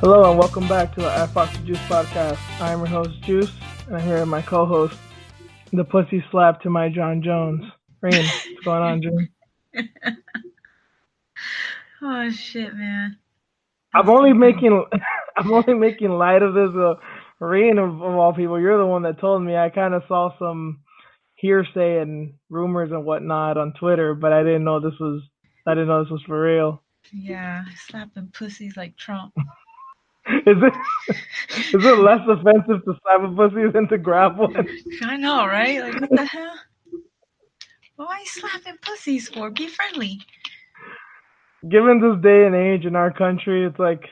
Hello and welcome back to the I Fox the Juice podcast. I am your host, Juice, and I'm here with my co-host, the pussy slap to my Jon Jones. Rain, what's going on, June? Oh shit, man! I'm only making light of this. Rain, of all people, you're the one that told me. I kind of saw some hearsay and rumors and whatnot on Twitter, but I didn't know this was for real. Yeah, slapping pussies like Trump. Is it less offensive to slap a pussy than to grab one? I know, right? Like, what the hell? Why are you slapping pussies for? Be friendly. Given this day and age in our country, it's like,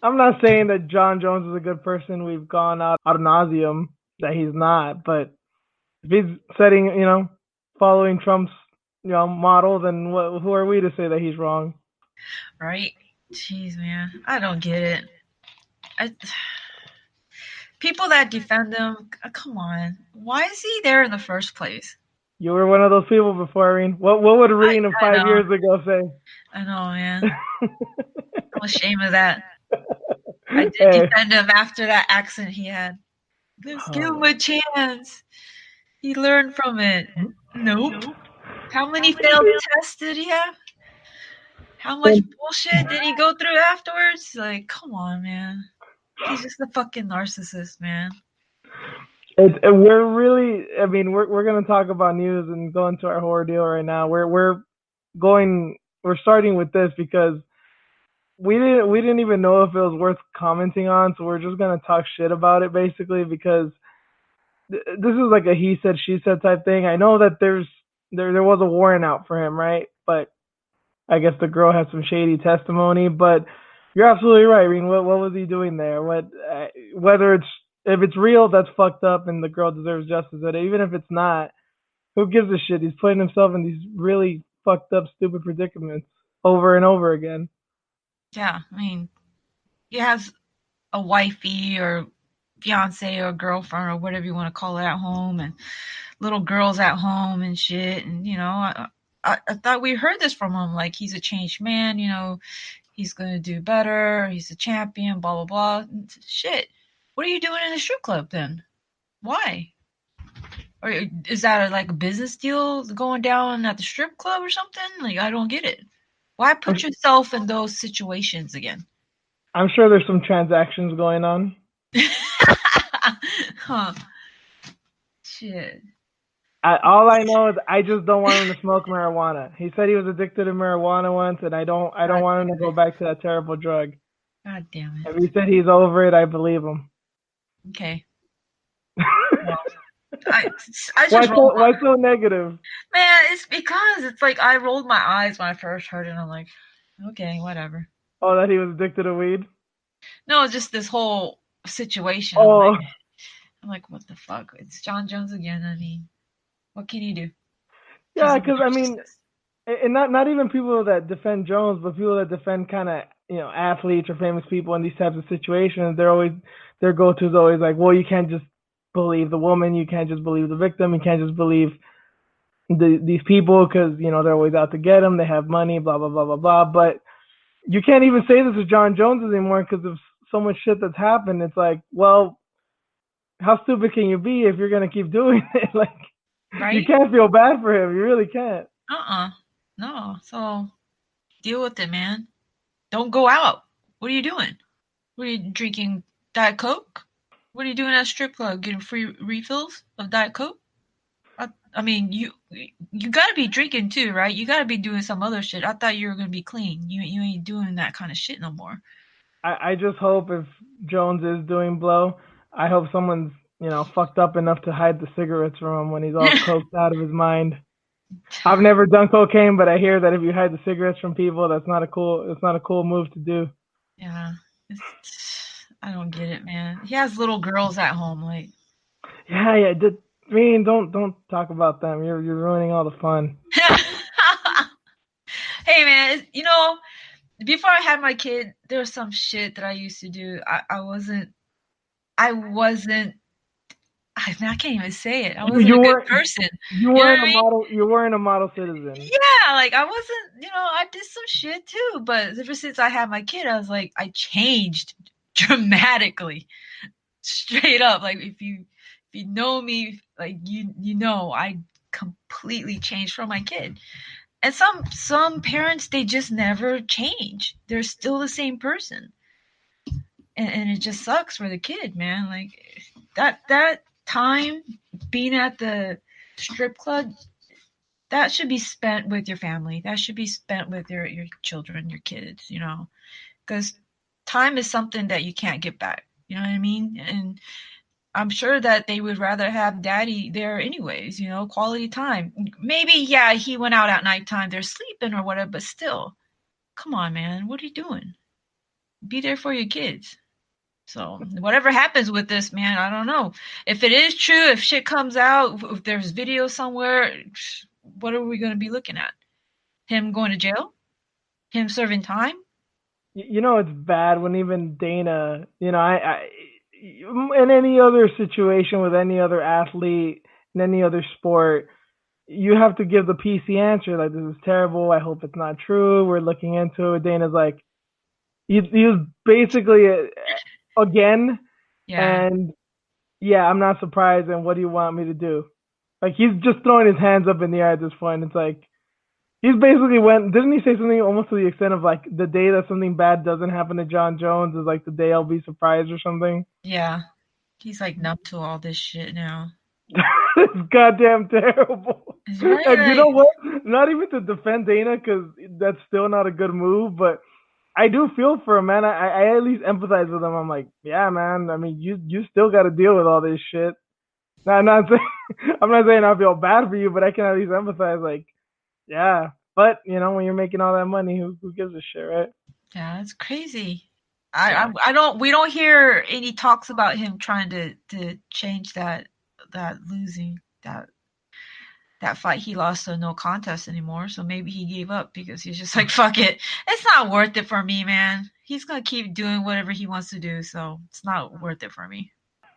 I'm not saying that Jon Jones is a good person. We've gone out ad nauseum that he's not, but if he's following Trump's, model, then who are we to say that he's wrong? Right? Jeez, man. I don't get it. People that defend him, come on. Why is he there in the first place? You were one of those people before, Irene. What would Irene of 5 years ago say? I know, man. I'm ashamed of that. I did defend him after that accident he had. Let's give him a chance. He learned from it. Nope. How many failed tests did he have? How much bullshit did he go through afterwards? Like, come on, man. He's just a fucking narcissist, man. We're really, we're going to talk about news and go into our horror deal right now. We're starting with this because we didn't even know if it was worth commenting on, so we're just going to talk shit about it basically because this is like a he said, she said type thing. I know that there was a warrant out for him, right? But I guess the girl had some shady testimony, but you're absolutely right. I mean, what was he doing there? If it's real, that's fucked up, and the girl deserves justice. But even if it's not, who gives a shit? He's putting himself in these really fucked up, stupid predicaments over and over again. Yeah, I mean, he has a wifey or fiance or girlfriend or whatever you want to call it at home, and little girls at home and shit. And I thought we heard this from him, like he's a changed man. He's gonna do better. He's a champion. Blah blah blah. Shit. What are you doing in a strip club then? Why? Or is that like a business deal going down at the strip club or something? Like, I don't get it. Why put yourself in those situations again? I'm sure there's some transactions going on. Huh. Shit. All I know is I just don't want him to smoke marijuana. He said he was addicted to marijuana once, and I don't want him to go back to that terrible drug. God damn it. If he said he's over it, I believe him. Okay. Well, I just why so negative? Man, it's because it's like I rolled my eyes when I first heard it, and I'm like, okay, whatever. Oh, that he was addicted to weed? No, just this whole situation. Oh. I'm like, what the fuck? It's Jon Jones again. I mean, what can you do? Yeah, because and not even people that defend Jones, but people that defend kind of athletes or famous people in these types of situations. Their go-to is always like, well, you can't just believe the woman, you can't just believe the victim, you can't just believe these people because they're always out to get them, they have money, blah blah blah blah blah. But you can't even say this is Jon Jones anymore because of so much shit that's happened. It's like, well, how stupid can you be if you're gonna keep doing it? Like, right? You can't feel bad for him. You really can't. No. So deal with it, man. Don't go out. What are you doing? What are you drinking? Diet Coke? What are you doing at a strip club? Getting free refills of Diet Coke? I mean, you gotta be drinking too, right? You gotta be doing some other shit. I thought you were gonna be clean. You ain't doing that kind of shit no more. I just hope if Jones is doing blow, I hope someone's fucked up enough to hide the cigarettes from him when he's all coked out of his mind. I've never done cocaine, but I hear that if you hide the cigarettes from people, it's not a cool move to do. Yeah, I don't get it, man. He has little girls at home, like. Yeah. Don't talk about them. You're ruining all the fun. Hey man, you know, before I had my kid, there was some shit that I used to do. I wasn't I can't even say it. I wasn't You a good weren't person. you You know what weren't I a mean? model. You weren't a model citizen. Yeah, like I wasn't, I did some shit too, but ever since I had my kid, I was like, I changed dramatically, straight up. Like if you know me, like you know, I completely changed for my kid. And some parents, they just never change. They're still the same person, and it just sucks for the kid, man. Like that time being at the strip club, that should be spent with your family. That should be spent with your children, your kids, because time is something that you can't get back. You know what I mean? And I'm sure that they would rather have daddy there anyways, quality time. Maybe, yeah, he went out at nighttime, they're sleeping or whatever, but still, come on, man, what are you doing? Be there for your kids. So whatever happens with this, man, I don't know. If it is true, if shit comes out, if there's video somewhere, what are we going to be looking at? Him going to jail? Him serving time? It's bad when even Dana, in any other situation with any other athlete in any other sport, you have to give the PC answer like, this is terrible. I hope it's not true. We're looking into it. Dana's like, he was basically again, Yeah. and yeah, I'm not surprised. And what do you want me to do? Like, he's just throwing his hands up in the air at this point. It's like, he's basically didn't he say something almost to the extent of like, the day that something bad doesn't happen to Jon Jones is like the day I'll be surprised or something. Yeah. He's like numb to all this shit now. It's goddamn terrible. Right? And you know Like, what? Not even to defend Dana, because that's still not a good move, but I do feel for him, man. I at least empathize with him. I'm like, yeah, man. I mean, you still got to deal with all this shit. Now, I'm not saying I'm not saying I feel bad for you, but I can at least empathize. Like, yeah, but when you're making all that money, who gives a shit, right? yeah, it's crazy. Yeah. We don't hear any talks about him trying to change that losing that fight he lost a no contest anymore. So maybe he gave up because he's just like, fuck it. It's not worth it for me, man. He's gonna keep doing whatever he wants to do, so it's not worth it for me.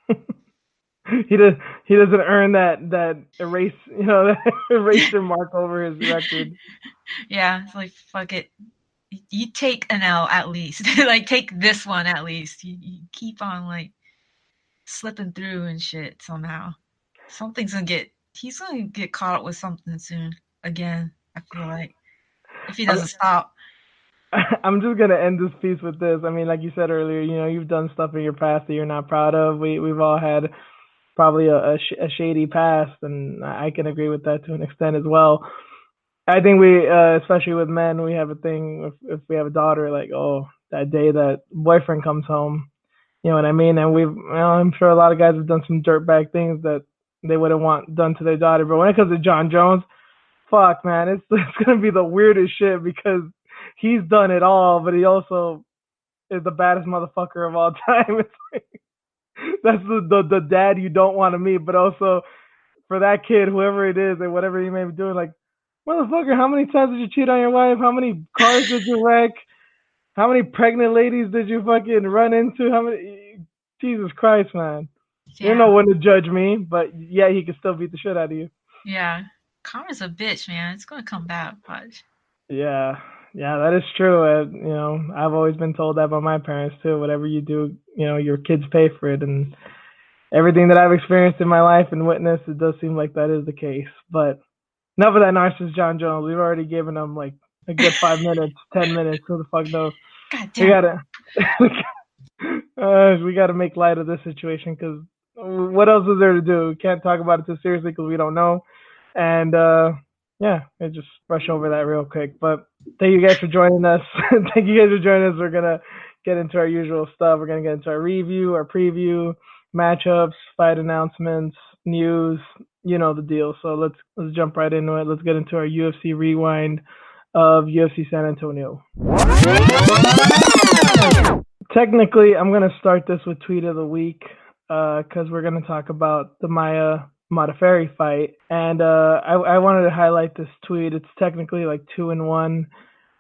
he does he doesn't earn that erase that eraser mark over his record. Yeah, it's like fuck it. You take an L at least. Like take this one at least. You keep on like slipping through and shit somehow. Something's gonna get he's gonna get caught up with something soon. Again, I feel like. If he I'm doesn't stop. I'm just gonna end this piece with this. I mean, like you said earlier, you've done stuff in your past that you're not proud of. We've all had probably a shady past, and I can agree with that to an extent as well. I think we, especially with men, we have a thing. If we have a daughter, like, oh, that day that boyfriend comes home, you know what I mean? And I'm sure a lot of guys have done some dirtbag things that they wouldn't want done to their daughter. But when it comes to Jon Jones, fuck, man, it's gonna be the weirdest shit because he's done it all, but he also is the baddest motherfucker of all time. It's like, that's the dad you don't want to meet, but also for that kid, whoever it is, and whatever he may be doing, like, motherfucker, how many times did you cheat on your wife? How many cars did you wreck? How many pregnant ladies did you fucking run into? How many? Jesus Christ, man. You don't Yeah. know when to judge me, but yeah, he can still beat the shit out of you. Yeah. Karma's a bitch, man. It's gonna come back, watch. Yeah, yeah, that is true. I've always been told that by my parents too. Whatever you do, your kids pay for it, and everything that I've experienced in my life and witnessed, it does seem like that is the case. But enough of that narcissist Jon Jones. We've already given him like a good 5 minutes, 10 minutes. Who the fuck knows? God We damn. gotta, we gotta make light of this situation because what else is there to do? We can't talk about it too seriously because we don't know. And yeah, I just brush over that real quick. But thank you guys for joining us. Thank you guys for joining us. We're gonna get into our usual stuff. We're gonna get into our review, our preview, matchups, fight announcements, news. You know the deal. So let's jump right into it. Let's get into our UFC rewind of UFC San Antonio. Technically, I'm gonna start this with tweet of the week because we're gonna talk about the Maya Modafferi fight. And I wanted to highlight this tweet. It's technically like 2-in-1.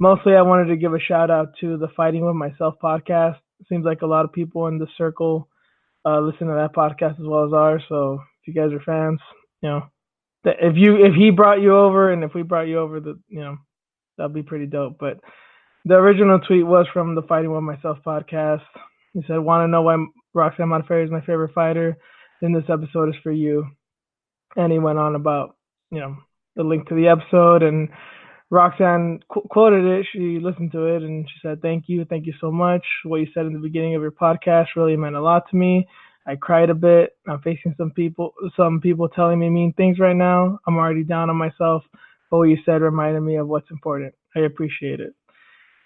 Mostly, I wanted to give a shout out to the Fighting with Myself podcast. It seems like a lot of people in the circle listen to that podcast as well as ours. So if you guys are fans, you know, if he brought you over and if we brought you over, that'd be pretty dope. But the original tweet was from the Fighting with Myself podcast. He said, "Want to know why Roxanne Modafferi is my favorite fighter? Then this episode is for you." And he went on about the link to the episode, and Roxanne quoted it. She listened to it and she said, thank you so much. What you said in the beginning of your podcast really meant a lot to me. I cried a bit. I'm facing some people telling me mean things right now. I'm already down on myself, but what you said reminded me of what's important. I appreciate it.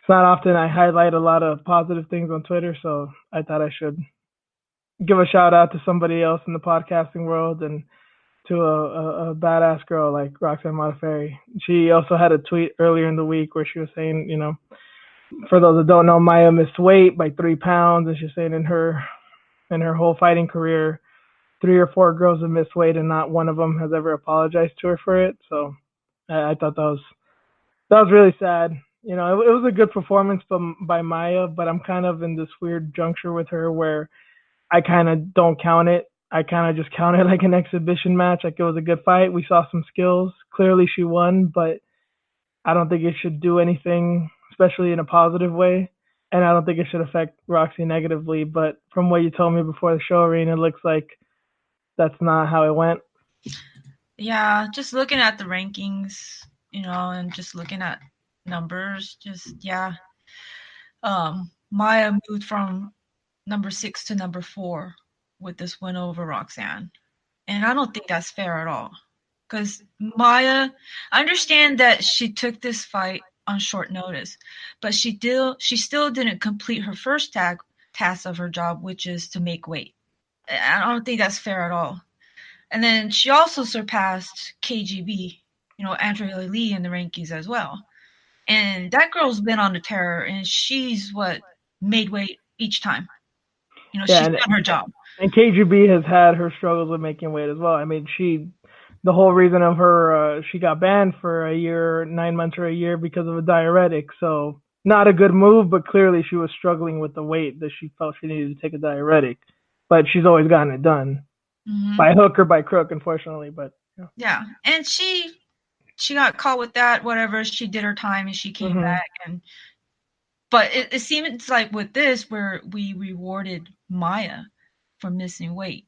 It's not often I highlight a lot of positive things on Twitter, so I thought I should give a shout out to somebody else in the podcasting world and to a badass girl like Roxanne Modafferi. She also had a tweet earlier in the week where she was saying, for those that don't know, Maya missed weight by 3 pounds, and she's saying in her whole fighting career, 3 or 4 girls have missed weight, and not one of them has ever apologized to her for it. So I thought that was really sad. It was a good performance by Maya, but I'm kind of in this weird juncture with her where I kind of don't count it. I kind of just count it like an exhibition match. Like it was a good fight. We saw some skills. Clearly she won, but I don't think it should do anything, especially in a positive way. And I don't think it should affect Roxy negatively. But from what you told me before the show, Irene, it looks like that's not how it went. Yeah, just looking at the rankings, and just looking at numbers, Maya moved from number 6 to number 4 with this win over Roxanne. And I don't think that's fair at all. Because Maya, I understand that she took this fight on short notice, but she still didn't complete her first task of her job, which is to make weight. I don't think that's fair at all. And then she also surpassed KGB, Andrea Lee in the rankings as well. And that girl's been on the terror, and she's made weight each time. She's done her job. And KGB has had her struggles with making weight as well. I mean, the whole reason of her, she got banned for a year, 9 months or a year because of a diuretic. So not a good move, but clearly she was struggling with the weight that she felt she needed to take a diuretic. But she's always gotten it done by hook or by crook, unfortunately. But yeah, and she got caught with that. Whatever, she did her time and she came back. But it seems like with this, where we rewarded Maya for missing weight.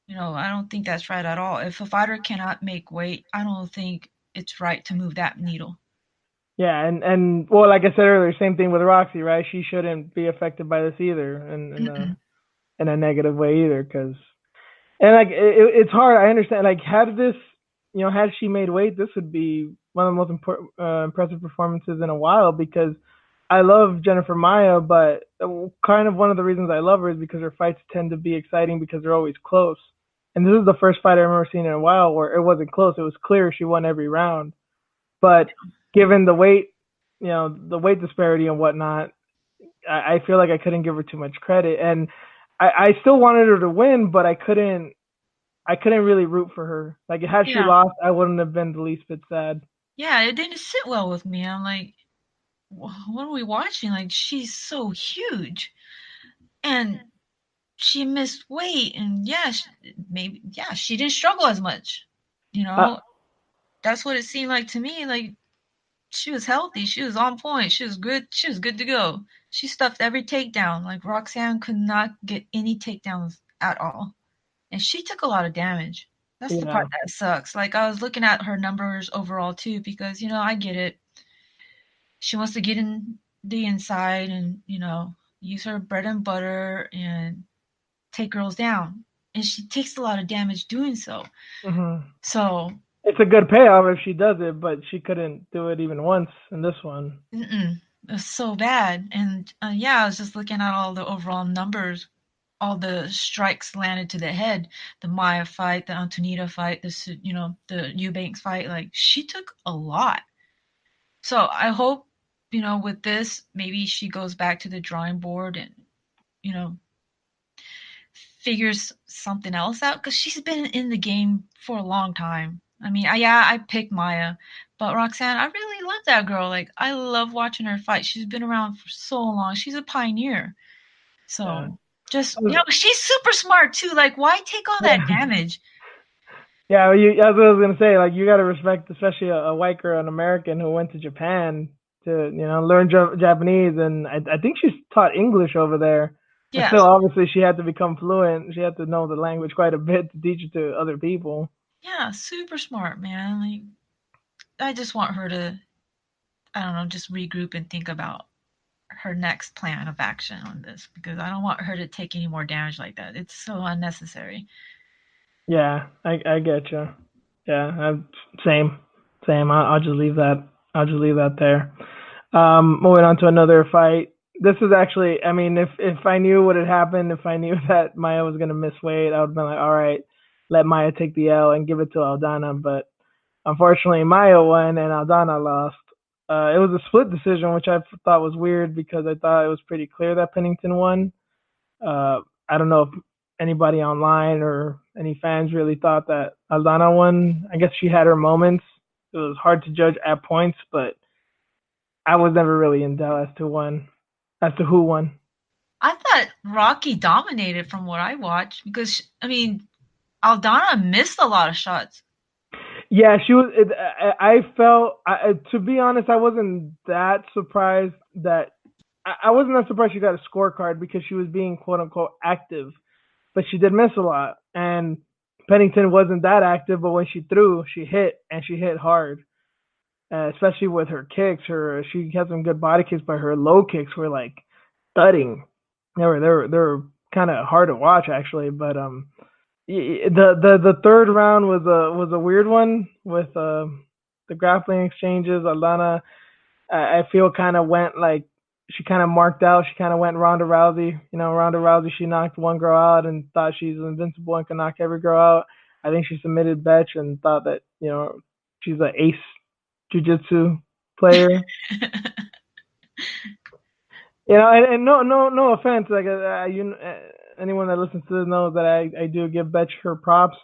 I don't think that's right at all. If a fighter cannot make weight, I don't think it's right to move that needle. Yeah, and well, like I said earlier, same thing with Roxy, right? She shouldn't be affected by this either, in a negative way either, because like it's hard. I understand. Like had she made weight, this would be one of the most impressive performances in a while, because I love Jennifer Maya, but kind of one of the reasons I love her is because her fights tend to be exciting because they're always close. And this is the first fight I've ever seen in a while where it wasn't close. It was clear she won every round. But given the weight, the weight disparity and whatnot, I feel like I couldn't give her too much credit. And I still wanted her to win, but I couldn't really root for her. Like had she lost, I wouldn't have been the least bit sad. Yeah, it didn't sit well with me. I'm like, what are we watching? Like, she's so huge. And she missed weight, and she didn't struggle as much. That's what it seemed like to me. Like, she was healthy, she was on point, she was good to go. She stuffed every takedown. Like, Roxanne could not get any takedowns at all, and she took a lot of damage. That's the part that sucks. Like, I was looking at her numbers overall too, because I get it. She wants to get in the inside and use her bread and butter and take girls down, and she takes a lot of damage doing so. So it's a good payoff if she does it, but she couldn't do it even once in this one. It's so bad. And I was just looking at all the overall numbers, all the strikes landed to the head. The Maya fight, the Antonita fight, the Eubanks fight. Like, she took a lot. So I hope with this, maybe she goes back to the drawing board and figures something else out because she's been in the game for a long time. I mean, I picked Maya, but Roxanne, I really love that girl. Like, I love watching her fight. She's been around for so long. She's a pioneer. Yeah. So just she's super smart too. Like, why take all that Yeah. damage? Yeah, well, that's what I was gonna say. Like, you gotta respect, especially a white girl, an American who went to Japan to, learn Japanese, and I think she's taught English over there. But still, Yes. obviously, she had to become fluent. She had to know the language quite a bit to teach it to other people. Yeah, super smart, man. Like, I just want her to, I don't know, just regroup and think about her next plan of action on this because I don't want her to take any more damage like that. It's so unnecessary. Yeah, I get you. Yeah, same, same. I'll just leave that. I'll just leave that there. Moving on to another fight. This is actually, I mean, if I knew what had happened, if I knew that Maya was gonna miss weight, I would have been like, all right, let Maya take the L and give it to Aldana. But unfortunately, Maya won and Aldana lost. It was a split decision, which I thought was weird because I thought it was pretty clear that Pennington won. I don't know if anybody online or any fans really thought that Aldana won. I guess she had her moments. It was hard to judge at points, but I was never really in doubt as to who won. I thought Rocky dominated from what I watched because, I mean, Aldana missed a lot of shots. Yeah, she was. I felt, to be honest, I wasn't that surprised that I wasn't that surprised she got a scorecard because she was being quote unquote active, but she did miss a lot. And Pennington wasn't that active, but when she threw, she hit and she hit hard. Especially with her kicks. She had some good body kicks, but her low kicks were like thudding. They were kind of hard to watch actually. But the third round was a weird one with the grappling exchanges. Alana, I feel kind of went like she kind of marked out. She kind of went Ronda Rousey. Ronda Rousey, she knocked one girl out and thought she's invincible and could knock every girl out. I think she submitted Betch and thought that she's an ace jujitsu player. And no offense, like anyone that listens to this knows that I do give Betch her props,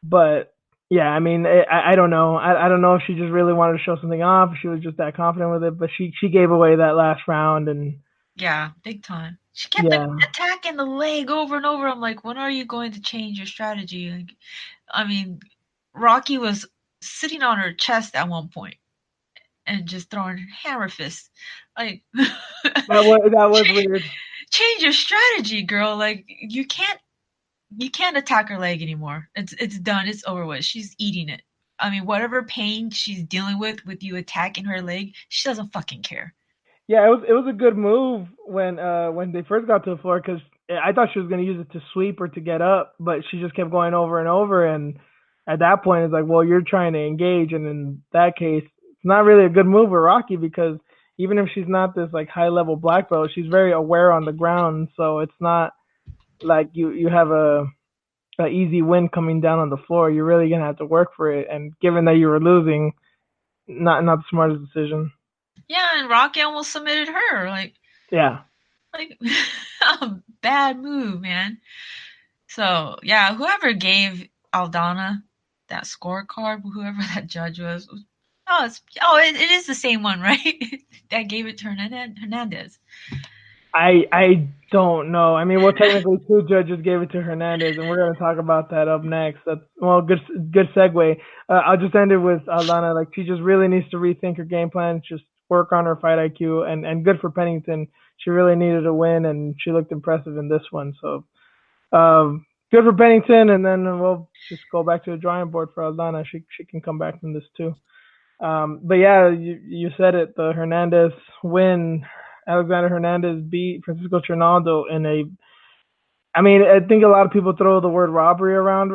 but yeah, I mean, I don't know. I don't know if she just really wanted to show something off. If she was just that confident with it, but she gave away that last round, and Yeah, big time. She kept yeah, attacking the leg over and over. I'm like, when are you going to change your strategy? Like, I mean, Rocky was sitting on her chest at one point and just throwing hammer fists. Like, that was weird. change your strategy, girl. Like, you can't attack her leg anymore. It's done. It's over with. She's eating it. I mean, whatever pain she's dealing with you attacking her leg, she doesn't fucking care. Yeah, it was a good move when they first got to the floor because I thought she was going to use it to sweep or to get up, but she just kept going over and over. And at that point, it's like, well, you're trying to engage, and in that case, it's not really a good move with Rocky because even if she's not this like high level black belt, she's very aware on the ground. So it's not like you have a easy win coming down on the floor. You're really gonna have to work for it. And given that you were losing, not the smartest decision. Yeah, and Rocky almost submitted her. Yeah. Like bad move, man. So yeah, whoever gave Aldana that scorecard, whoever that judge was, it is the same one, right? That gave it to Hernandez. I don't know. I mean, well, technically, two judges gave it to Hernandez, and we're going to talk about that up next. That's well, good segue. I'll just end it with Alana. Like, she just really needs to rethink her game plan, just work on her fight IQ, and good for Pennington. She really needed a win, and she looked impressive in this one. So, good for Pennington, and then we'll just go back to the drawing board for Aldana. She can come back from this too. But yeah, you said it. The Hernandez win. Alexander Hernandez beat Francisco Trinaldo in a. I mean, I think a lot of people throw the word robbery around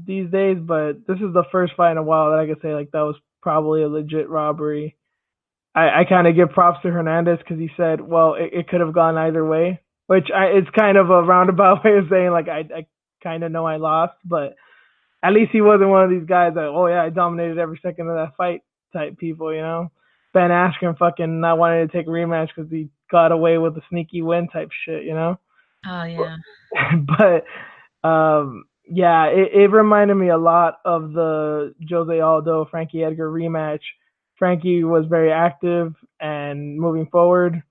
these days, but this is the first fight in a while that I could say like that was probably a legit robbery. I kind of give props to Hernandez because he said, well, it could have gone either way, which it's kind of a roundabout way of saying like I kind of know I lost, but at least he wasn't one of these guys that, oh yeah, I dominated every second of that fight type people. Ben Askren fucking not wanting to take a rematch because he got away with a sneaky win type shit. Oh yeah. But yeah, it reminded me a lot of the Jose Aldo Frankie Edgar rematch. Frankie was very active and moving forward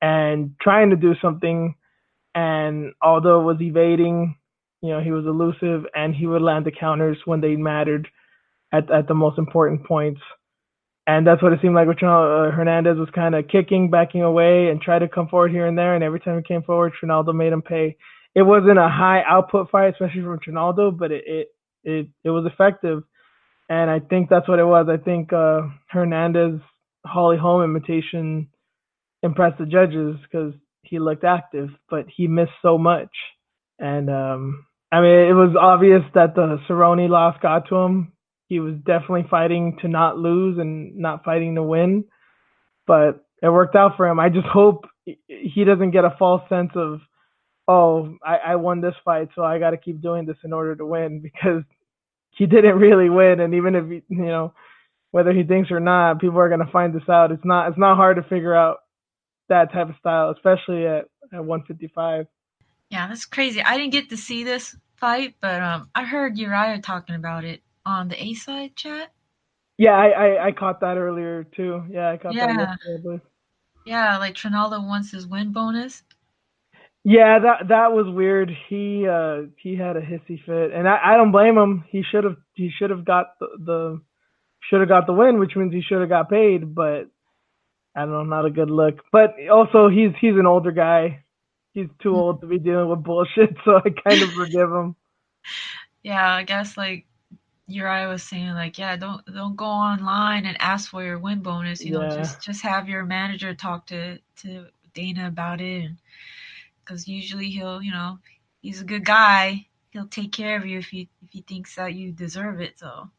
and trying to do something, and Aldo was evading. He was elusive, and he would land the counters when they mattered at the most important points. And that's what it seemed like with Hernandez was kind of kicking, backing away, and tried to come forward here and there. And every time he came forward, Trinaldo made him pay. It wasn't a high output fight, especially from Trinaldo, but it was effective. And I think that's what it was. I think Hernandez Holly Holm imitation impressed the judges because he looked active, but he missed so much. And I mean, it was obvious that the Cerrone loss got to him. He was definitely fighting to not lose and not fighting to win, but it worked out for him. I just hope he doesn't get a false sense of, oh, I won this fight, so I got to keep doing this in order to win, because he didn't really win. And even if whether he thinks or not, people are going to find this out. It's not hard to figure out that type of style, especially at 155. Yeah, that's crazy. I didn't get to see this fight, but I heard Uriah talking about it on the A side chat. Yeah, I caught that earlier too. Yeah, I caught that Yeah, yesterday, but yeah, like Trinaldo wants his win bonus. yeah, that was weird. He had a hissy fit, and I don't blame him. He should have got the should have got the win, which means he should have got paid. But I don't know, not a good look. But also, he's an older guy. He's too old to be dealing with bullshit, so I kind of forgive him. Yeah, I guess like Uriah was saying, like, yeah, don't go online and ask for your win bonus. You know, Yeah, just have your manager talk to Dana about it, because usually he's a good guy. He'll take care of you if he thinks that you deserve it. So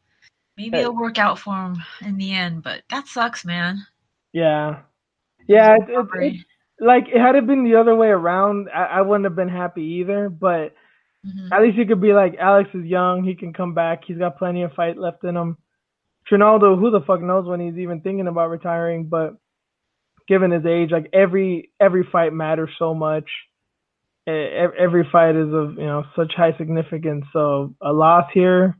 maybe Uh, it'll work out for him in the end. But that sucks, man. yeah, It was yeah. a It robbery. like had it been the other way around, I wouldn't have been happy either. But Hmm. at least you could be like, Alex is young. He can come back. He's got plenty of fight left in him. Trinaldo, who the fuck knows when he's even thinking about retiring? But given his age, like every fight matters so much. Every fight is of such high significance. So a loss here,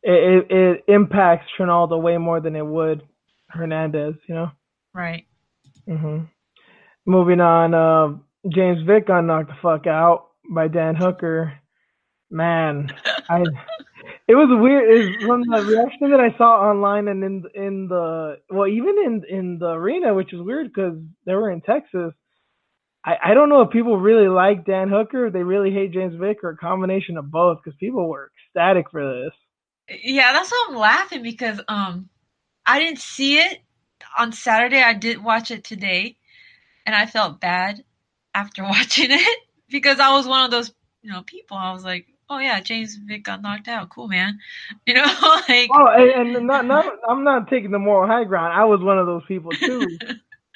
it impacts Trinaldo way more than it would Hernandez. Right. Hmm Moving on, James Vick got knocked the fuck out by Dan Hooker. Man, I it was weird. Is from the reaction that I saw online and in the well, even in the arena, which is weird because they were in Texas. I don't know if people really like Dan Hooker, or they really hate James Vick, or a combination of both. Because people were ecstatic for this. Yeah, that's why I'm laughing because I didn't see it on Saturday. I did watch it today, and I felt bad after watching it because I was one of those people. I was like, oh yeah, James Vick got knocked out. Cool, man. You know, like. Oh, and not I'm not taking the moral high ground. I was one of those people too.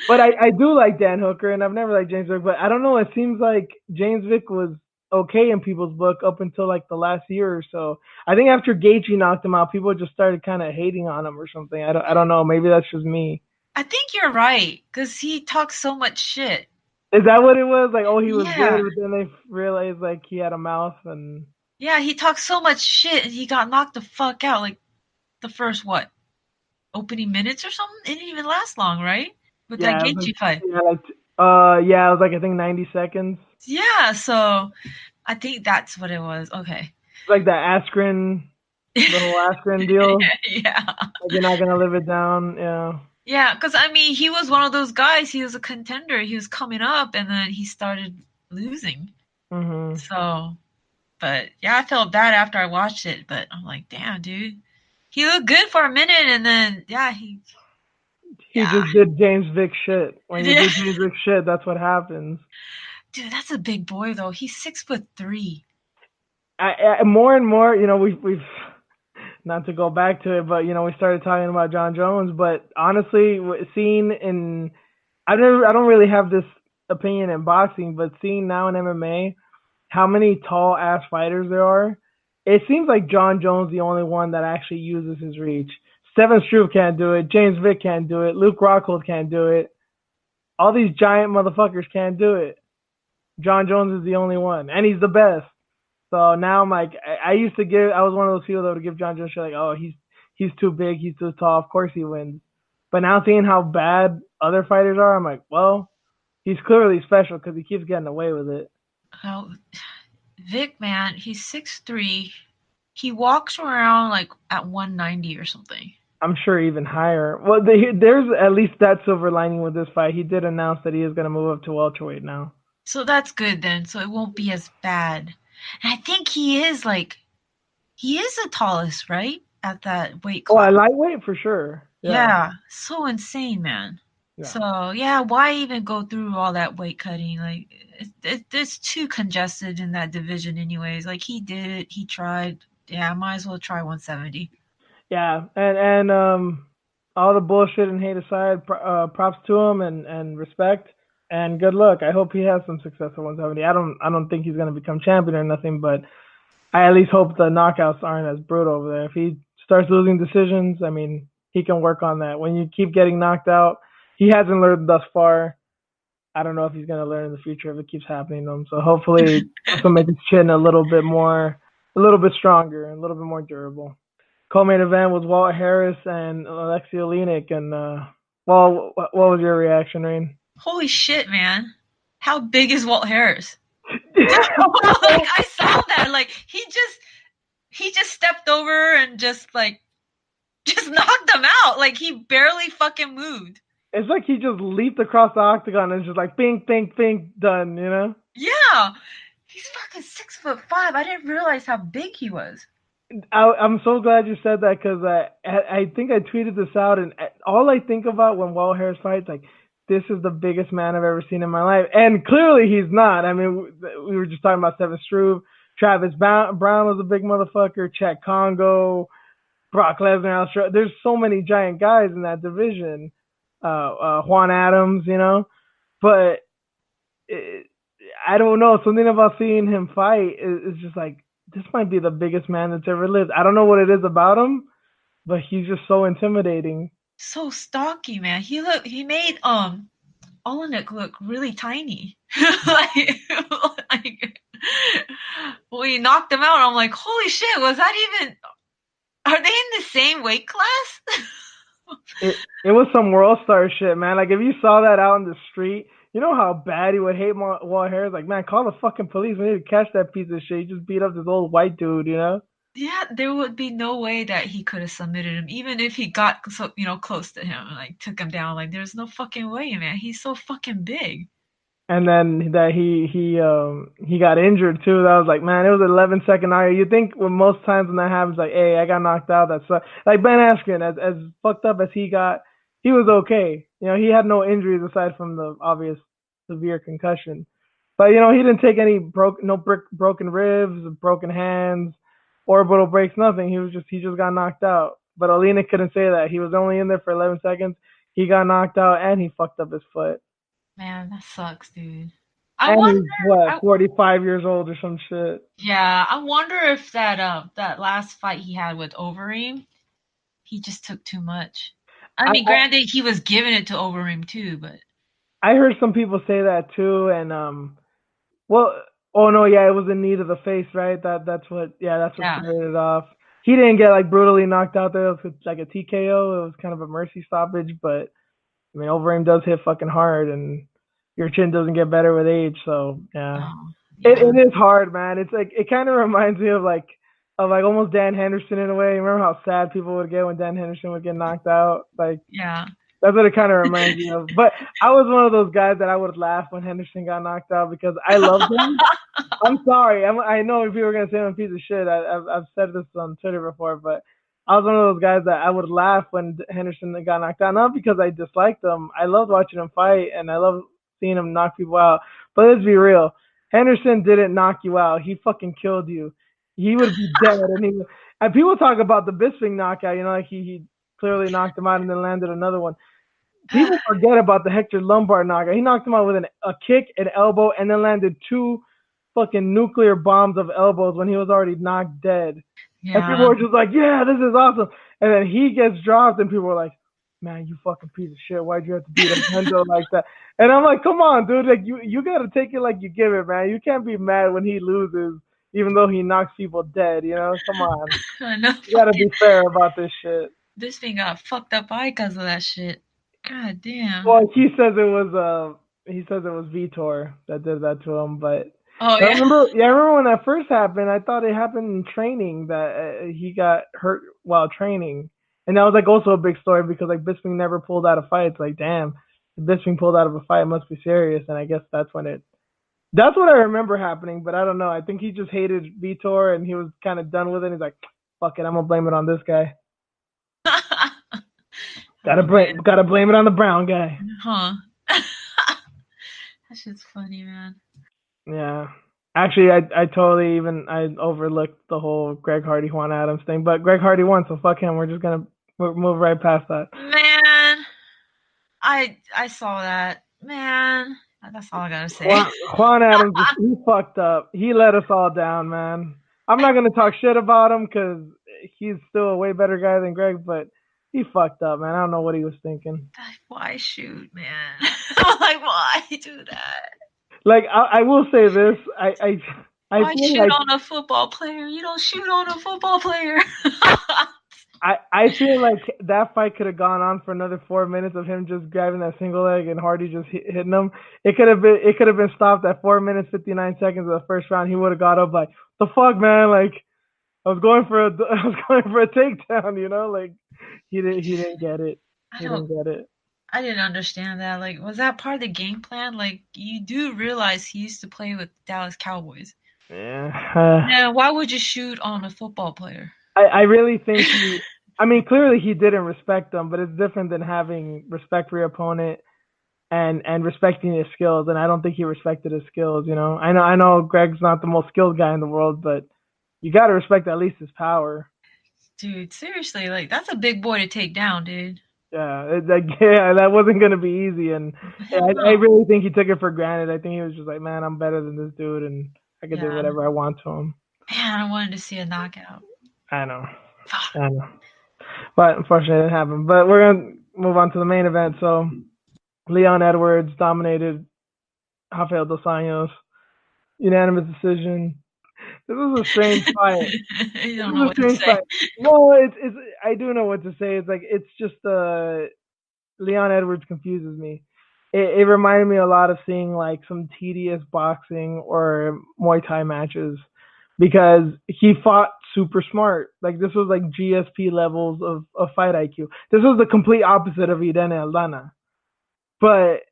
But I do like Dan Hooker, and I've never liked James Vick. But I don't know. It seems like James Vick was okay in people's book up until like the last year or so. I think after Gaethje knocked him out, people just started kind of hating on him or something. I don't know. Maybe that's just me. I think you're right because he talks so much shit. Is that what it was? Like, oh, he was Yeah, good, but then they realized like he had a mouth and yeah, he talks so much shit, and he got knocked the fuck out like the first what opening minutes or something. It didn't even last long, right? With that yeah, it was like Gaethje fight. yeah, it was like I think 90 seconds. Yeah, so I think that's what it was. Okay. It's like the whole Askren deal. Yeah. Like you're not gonna live it down. Yeah. Yeah, because I mean, he was one of those guys. He was a contender. He was coming up, and then he started losing. Mhm. So, but yeah, I felt bad after I watched it. But I'm like, damn, dude, he looked good for a minute, and then yeah, He yeah, just did James Vick shit. When you yeah. do James Vick shit, that's what happens. Dude, that's a big boy though. He's 6'3". More and more, we've not to go back to it, but we started talking about Jon Jones. But honestly, seeing in I don't really have this opinion in boxing, but seeing now in MMA how many tall ass fighters there are, it seems like Jon Jones the only one that actually uses his reach. Steven Struve can't do it. James Vick can't do it. Luke Rockhold can't do it. All these giant motherfuckers can't do it. Jon Jones is the only one, and he's the best. So now I'm like, I was one of those people that would give Jon Jones shit like, oh, he's too big, he's too tall, of course he wins. But now seeing how bad other fighters are, I'm like, well, he's clearly special because he keeps getting away with it. Oh, Vic, man, he's 6'3". He walks around like at 190 or something. I'm sure even higher. Well, there's at least that silver lining with this fight. He did announce that he is going to move up to welterweight now. So that's good then. So it won't be as bad. And I think he is the tallest, right? At that weight Oh, class. lightweight for sure. Yeah, Yeah. So insane, man. yeah. So yeah, why even go through all that weight cutting? Like it's too congested in that division anyways. Like he did it, he tried. Yeah, might as well try 170. Yeah, and all the bullshit and hate aside, props to him and respect and good luck. I hope he has some success at 170. I don't think he's gonna become champion or nothing, but I at least hope the knockouts aren't as brutal over there. If he starts losing decisions, I mean, he can work on that. When you keep getting knocked out, he hasn't learned thus far. I don't know if he's gonna learn in the future if it keeps happening to him. So hopefully, this will make his chin a little bit stronger, and a little bit more durable. Co-main event was Walt Harris and Alexei Olenek. And well, what was your reaction, Rain? Holy shit, man. How big is Walt Harris? Like I saw that. Like he just stepped over and just knocked him out. Like he barely fucking moved. It's like he just leaped across the octagon and just like bing, bing, bing, done. You know? Yeah. He's fucking 6'5". I didn't realize how big he was. I'm so glad you said that because I think I tweeted this out, and all I think about when Walt Harris fights, like, this is the biggest man I've ever seen in my life, and clearly he's not. I mean, we were just talking about Seven Struve, Travis Brown was a big motherfucker, Chet Congo, Brock Lesnar. There's so many giant guys in that division. Juan Adams, you know, but it, I don't know. Something about seeing him fight is just like, this might be the biggest man that's ever lived. I don't know what it is about him, but he's just so intimidating. So stocky, man. He made Olenek look really tiny. Like when he knocked him out, I'm like, holy shit, was that even are they in the same weight class? It was some world star shit, man. Like if you saw that out in the street, you know how bad he would hate Walt Harris. Like, man, call the fucking police. We need to catch that piece of shit. He just beat up this old white dude, you know. Yeah, there would be no way that he could have submitted him, even if he got so close to him and like took him down. Like, there's no fucking way, man. He's so fucking big. And then that he got injured too. That was like, man, it was an 11-second IR. You think when most times when that happens, like, hey, I got knocked out. That's like Ben Askren, as fucked up as he got, he was okay. You know, he had no injuries aside from the obvious severe concussion. But you know, he didn't take any broken ribs, broken hands, orbital breaks, nothing. He just got knocked out. But Alina couldn't say that. He was only in there for 11 seconds. He got knocked out and he fucked up his foot. Man, that sucks, dude. I And wonder. he's what, I, 45 years old or some shit. yeah, I wonder if that last fight he had with Overeem, he just took too much. I I, mean, granted, he was giving it to Overeem too, but I heard some people say that too, and well, oh no, yeah, it was a knee to the face, right? That's what yeah, started it off. He didn't get like brutally knocked out there. It was like a TKO. It was kind of a mercy stoppage, but I mean, Overeem does hit fucking hard, and your chin doesn't get better with age. So yeah, oh, it yeah, it is hard, man. It's like it kind of reminds me of like almost Dan Henderson in a way. Remember how sad people would get when Dan Henderson would get knocked out? Like yeah. that's what it kind of reminds me of. But I was one of those guys that I would laugh when Henderson got knocked out because I loved him. I'm sorry. I know people are gonna say I'm a piece of shit. I've said this on Twitter before, but I was one of those guys that I would laugh when Henderson got knocked out. Not because I disliked him. I loved watching him fight, and I love seeing him knock people out. But let's be real. Henderson didn't knock you out. He fucking killed you. He would be dead. And people talk about the Bisping knockout. You know, like he clearly knocked him out and then landed another one. People forget about the Hector Lombard knockout. He knocked him out with a kick, an elbow, and then landed two fucking nuclear bombs of elbows when he was already knocked dead. And people Yeah. were just like, yeah, this is awesome. And then he gets dropped, and people were like, man, you fucking piece of shit. Why'd you have to beat Hendo like that? And I'm like, come on, dude. Like you gotta take it like you give it, man. You can't be mad when he loses, even though he knocks people dead. You know, come on. I know, You gotta fucking be fair about this shit. Bisping got fucked up eye because of that shit. God damn. Well, he says it was Vitor that did that to him, but Oh I yeah. remember when that first happened. I thought it happened in training that he got hurt while training, and that was like also a big story because like Bisping never pulled out a fight. It's like damn, if Bisping pulled out of a fight, it must be serious. And I guess that's when it. That's what I remember happening, but I don't know. I think he just hated Vitor and he was kind of done with it. He's like, fuck it, I'm gonna blame it on this guy. Oh man. Gotta blame it on the brown guy. Huh. That shit's funny, man. Yeah. Actually, I totally I overlooked the whole Greg Hardy Juan Adams thing, but Greg Hardy won, so fuck him. We're just gonna move right past that. Man, I saw that. Man, that's all I gotta say. Juan Adams, he fucked up. He let us all down, man. I'm not gonna talk shit about him because he's still a way better guy than Greg, but he fucked up, man. I don't know what he was thinking. Why shoot, man? Like, why do that? Like, I will say this, Why feel shoot like on a football player? You don't shoot on a football player. I feel like that fight could have gone on for another 4 minutes of him just grabbing that single leg and Hardy just hitting him. It could have been stopped at 4 minutes 59 seconds of the first round. He would have got up like, the fuck, man, like I was going for a takedown, you know, like he didn't get it. He didn't get it. I didn't understand that. Like, was that part of the game plan? Like, you do realize he used to play with Dallas Cowboys. Yeah. Now, why would you shoot on a football player? I really think I mean, clearly he didn't respect them, but it's different than having respect for your opponent and respecting his skills. And I don't think he respected his skills. You know, I know Greg's not the most skilled guy in the world, but you got to respect at least his power. Dude, seriously, like that's a big boy to take down, dude. Yeah, that wasn't gonna be easy, and I really think he took it for granted. I think he was just like, man, I'm better than this dude, and I can do whatever I want to him. Man, I wanted to see a knockout. I know. But unfortunately, it didn't happen. But we're gonna move on to the main event. So, Leon Edwards dominated Rafael dos Anjos, unanimous decision. This is a strange fight. You don't know what to say. Fight. No, it's I do know what to say. It's like it's just Leon Edwards confuses me. It reminded me a lot of seeing like some tedious boxing or Muay Thai matches because he fought super smart. Like this was like GSP levels of fight IQ. This was the complete opposite of Irene Aldana. But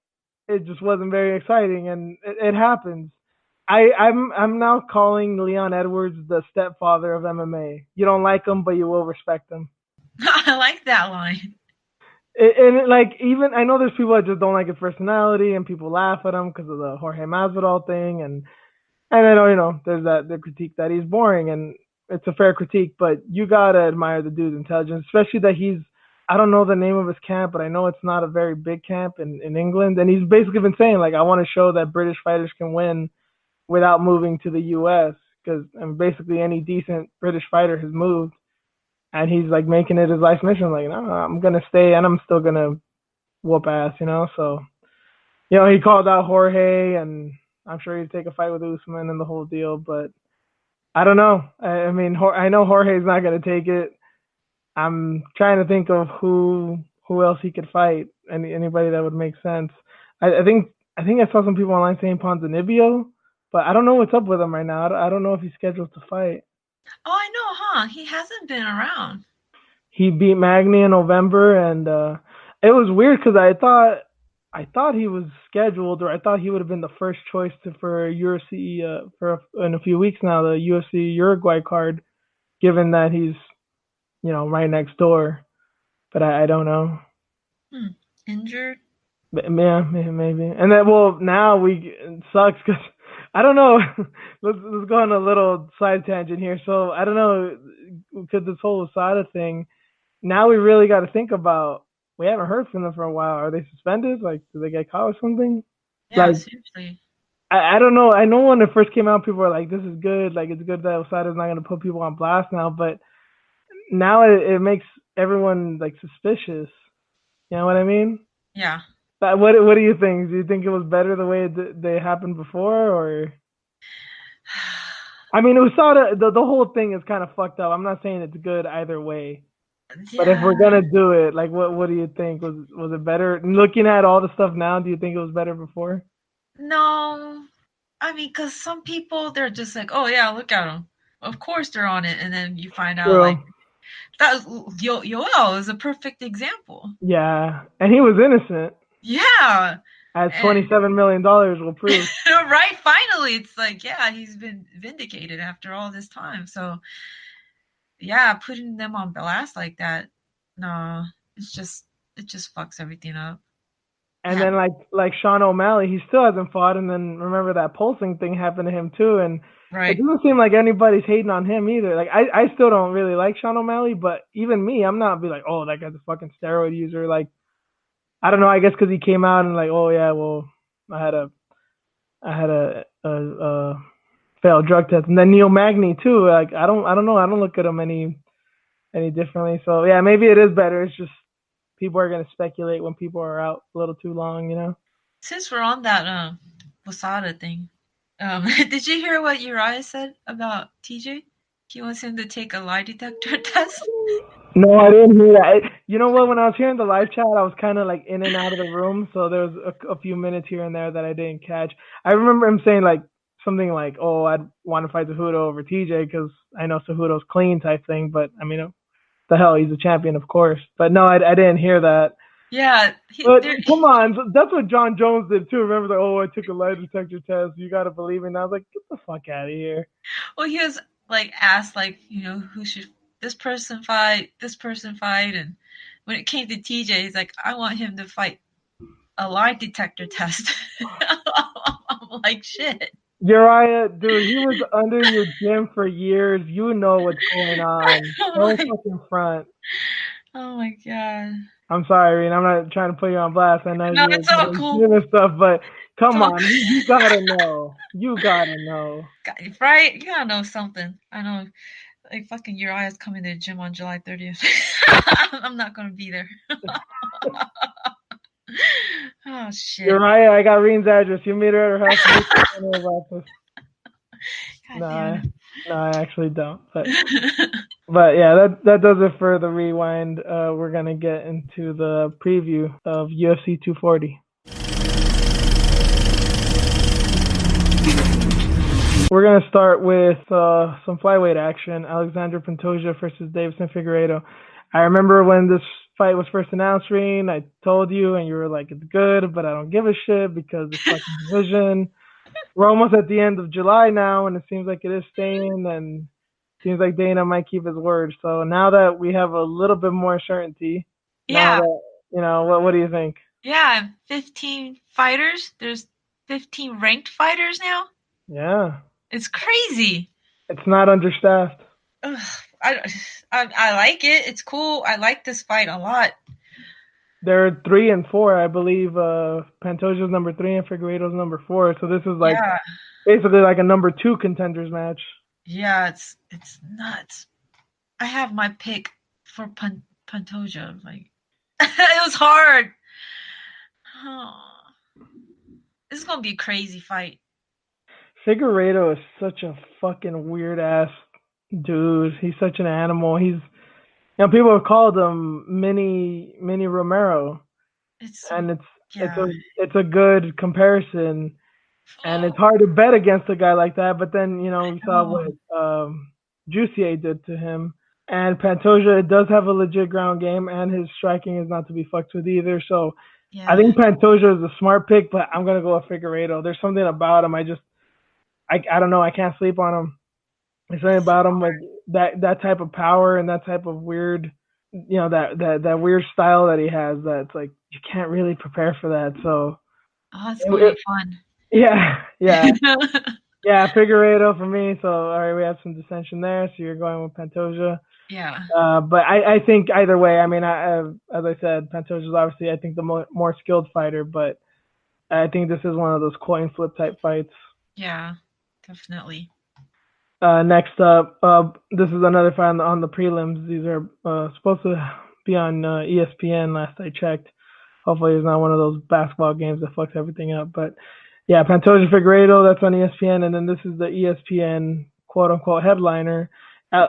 it just wasn't very exciting, and it happens. I'm now calling Leon Edwards the stepfather of MMA. You don't like him, but you will respect him. I like that line. And like even I know there's people that just don't like his personality, and people laugh at him because of the Jorge Masvidal thing, and I know there's the critique that he's boring, and it's a fair critique, but you gotta admire the dude's intelligence, especially that he's. I don't know the name of his camp, but I know it's not a very big camp in England, and he's basically been saying like I want to show that British fighters can win without moving to the U.S. because basically any decent British fighter has moved, and he's like making it his life mission. Like, no, I'm gonna stay, and I'm still gonna whoop ass, you know. So, he called out Jorge, and I'm sure he'd take a fight with Usman and the whole deal. But I don't know. I mean, I know Jorge's not gonna take it. I'm trying to think of who else he could fight. Anybody that would make sense. I think I saw some people online saying Ponzinibbio. But I don't know what's up with him right now. I don't know if he's scheduled to fight. Oh, I know, huh? He hasn't been around. He beat Magny in November, and it was weird because I thought he was scheduled, or I thought he would have been the first choice for UFC in a few weeks now, the UFC Uruguay card, given that he's right next door. But I don't know. Injured? Yeah, maybe. And then now it sucks because. I don't know. Let's go on a little side tangent here. So I don't know, because this whole USADA thing, now we really got to think about. We haven't heard from them for a while. Are they suspended? Like, did they get caught or something? Yeah, seriously. I don't know. I know when it first came out, people were like, "This is good. Like, it's good that USADA is not going to put people on blast now." But now it makes everyone like suspicious. You know what I mean? Yeah. But what do you think? Do you think it was better the way they happened before, or? I mean, USADA, the whole thing is kind of fucked up. I'm not saying it's good either way, but if Yeah. we're gonna do it, like, what do you think? Was it better? Looking at all the stuff now, do you think it was better before? No. I mean, because some people, they're just like, oh, yeah, look at them. Of course they're on it. And then you find out, like, True. that Yoel is a perfect example. Yeah, and he was innocent, Yeah. as And, $27 million will prove. right? Finally, it's like, yeah, he's been vindicated after all this time. So, yeah, putting them on blast like that, no, it's just, it just fucks everything up. And Yeah. then like Sean O'Malley, he still hasn't fought. And then remember that pulsing thing happened to him too. And it Right. doesn't seem like anybody's hating on him either. Like I still don't really like Sean O'Malley, but even me, I'm not be like, oh, that guy's a fucking steroid user. Like I don't know. I guess because he came out and like, oh yeah, well, I had a I had a failed drug test. And then Neil Magny too. Like I don't know. I don't look at him any differently. So yeah, maybe it is better. It's just people are gonna speculate when people are out a little too long, you know. Since we're on that Wasada thing, did you hear what Uriah said about TJ? He wants him to take a lie detector test. No, I didn't hear that. You know what? When I was hearing the live chat, I was kind of like in and out of the room, so there was a few minutes here and there that I didn't catch. I remember him saying like something like, "Oh, I'd want to fight Cejudo over TJ because I know Cejudo's clean," type thing. But I mean, the hell, he's a champion, of course. But no, I didn't hear that. Yeah, But come on, that's what Jon Jones did too. Remember, like, oh, I took a lie detector test. You gotta believe me. And I was like, get the fuck out of here. well, he was like asked like, who should this person fight, and when it came to TJ, he's like, I want him to fight a lie detector test. I'm like, shit. Uriah, dude, he was under your gym for years. You know what's going on. I'm Don't like, fucking front. oh my god. I'm sorry, Irene. I'm not trying to put you on blast. I know No, you're it's all in cool. gym and stuff, but It's come all on, you gotta know. You gotta know. right. You gotta know something. I know. Like fucking Uriah's coming to the gym on July 30th. I'm not gonna be there. Oh shit. Uriah, I got Irene's address. You meet her at her house. You know about this. God Nah, damn no, I actually don't. it. But yeah, that does it for the rewind. We're gonna get into the preview of UFC 240. We're gonna start with some flyweight action. Alexander Pantoja versus Davison Figueiredo. I remember when this fight was first announced, Reen. I told you, and you were like, "It's good, but I don't give a shit because it's fucking division." We're almost at the end of July now, and it seems like it is staying, and it seems like Dana might keep his word. So now that we have a little bit more certainty, now Yeah, that what do you think? yeah. 15 fighters. There's 15 ranked fighters now. Yeah, It's crazy. it's not understaffed. Ugh, I, I like it. It's cool. I like this fight a lot. They're 3 and 4, I believe. Pantoja's number 3 and Figueiredo's number 4. So this is like Yeah, basically like a number 2 contenders match. yeah. It's nuts. I have my pick for Pantoja. Like it was hard. Oh, this is gonna be a crazy fight. Figueiredo is such a fucking weird ass dude. He's such an animal. People have called him mini Romero, It's and it's yeah. a it's a good comparison. And it's hard to bet against a guy like that. But then we saw Oh, what Jussier did to him. And Pantoja does have a legit ground game, and his striking is not to be fucked with either. So I yeah. think Pantoja is a smart pick, but I'm gonna go with Figueiredo. There's something about him. I don't know. I can't sleep on him. There's something about him with that type of power and that type of weird, that weird style that he has. That's like you can't really prepare for that. So Oh, it's gonna be fun. yeah, yeah. Yeah, Figueiredo for me. So, all right, we have some dissension there. So you're going with Pantoja. Yeah. But I think either way, I mean, as I said, Pantoja is obviously, I think, the more skilled fighter. But I think this is one of those coin flip type fights. Yeah, definitely. Next up, this is another fight on the prelims. These are supposed to be on ESPN last I checked. Hopefully, it's not one of those basketball games that fucks everything up. But yeah, Pantoja Figueiredo, that's on ESPN, and then this is the ESPN quote unquote headliner.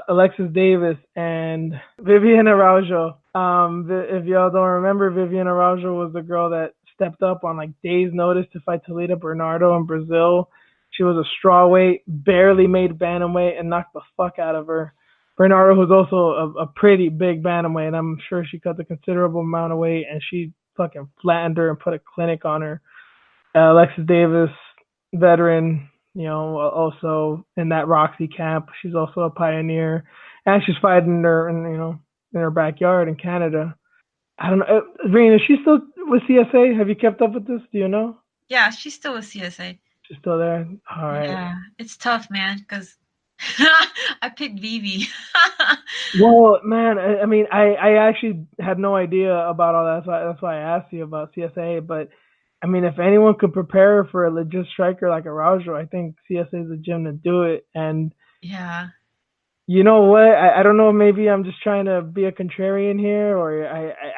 Alexis Davis and Vivian Araujo. If y'all don't remember, Vivian Araujo was the girl that stepped up on like days' notice to fight Talita Bernardo in Brazil. She was a strawweight, barely made bantamweight, and knocked the fuck out of her. Bernardo was also a pretty big bantamweight, and I'm sure she cut a considerable amount of weight, and she fucking flattened her and put a clinic on her. Alexis Davis, veteran, also in that Roxy camp. She's also a pioneer, and she's fighting in her backyard in Canada. I don't know, Reen, is she still with CSA? Have you kept up with this? Do you know? Yeah, she's still with CSA. She's still there. All right. Yeah, it's tough, man, because I picked Vivi. Well, man, I mean, I actually had no idea about all that. That's why I asked you about CSA. But I mean, if anyone could prepare for a legit striker like Araujo, I think CSA is the gym to do it. And Yeah. you know what? I don't know. Maybe I'm just trying to be a contrarian here, or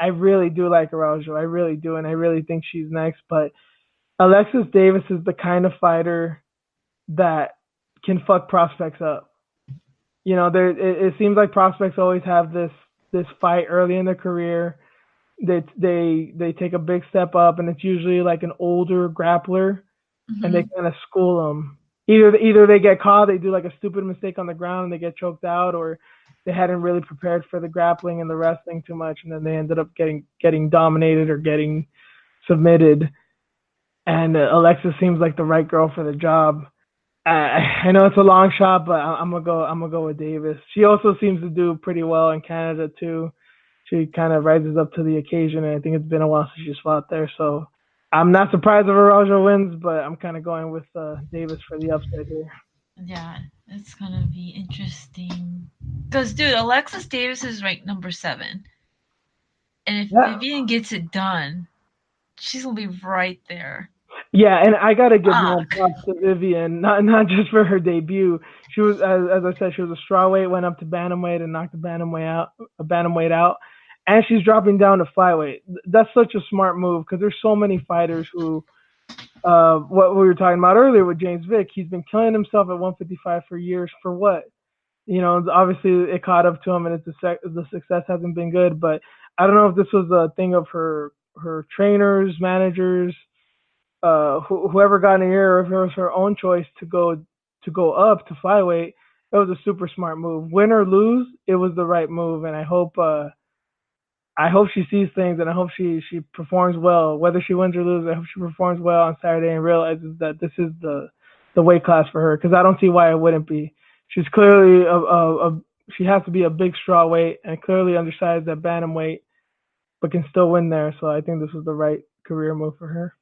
I really do like Araujo. I really do, and I really think she's next. But Alexis Davis is the kind of fighter that can fuck prospects up. It seems like prospects always have this fight early in their career. They take a big step up, and it's usually like an older grappler, and they kind of school them. Either they get caught, they do like a stupid mistake on the ground, and they get choked out, or they hadn't really prepared for the grappling and the wrestling too much, and then they ended up getting dominated or getting submitted. And Alexa seems like the right girl for the job. I know it's a long shot, but I'm gonna go with Davis. She also seems to do pretty well in Canada too. She kind of rises up to the occasion, and I think it's been a while since she's fought there. So I'm not surprised if Araujo wins, but I'm kind of going with Davis for the upset here. Yeah, it's gonna be interesting. Because, dude, Alexis Davis is ranked number 7, and if Vivian gets it done, she's gonna be right there. Yeah, and I gotta give more props to Vivian, not just for her debut. She was, as I said, she was a strawweight, went up to bantamweight and knocked the bantamweight out, and she's dropping down to flyweight. That's such a smart move because there's so many fighters who, what we were talking about earlier with James Vick, he's been killing himself at 155 for years. For what? Obviously it caught up to him, and the success hasn't been good. But I don't know if this was a thing of her trainers, managers. Whoever got in here, or if it was her own choice to go up to flyweight, it was a super smart move. Win or lose, it was the right move, and I hope she sees things, and I hope she performs well. Whether she wins or loses, I hope she performs well on Saturday and realizes that this is the weight class for her, because I don't see why it wouldn't be. She's clearly she has to be a big straw weight and clearly undersized at bantamweight, but can still win there. So I think this was the right career move for her.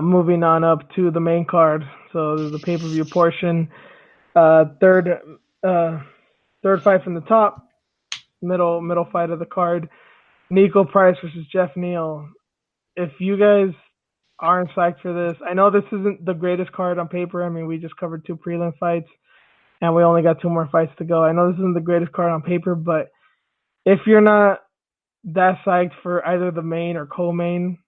Moving on up to the main card. So there's the pay-per-view portion. Third fight from the top. Middle fight of the card. Nico Price versus Jeff Neal. If you guys aren't psyched for this, I know this isn't the greatest card on paper. I mean, we just covered 2 prelim fights, and we only got 2 more fights to go. I know this isn't the greatest card on paper, but if you're not that psyched for either the main or co-main,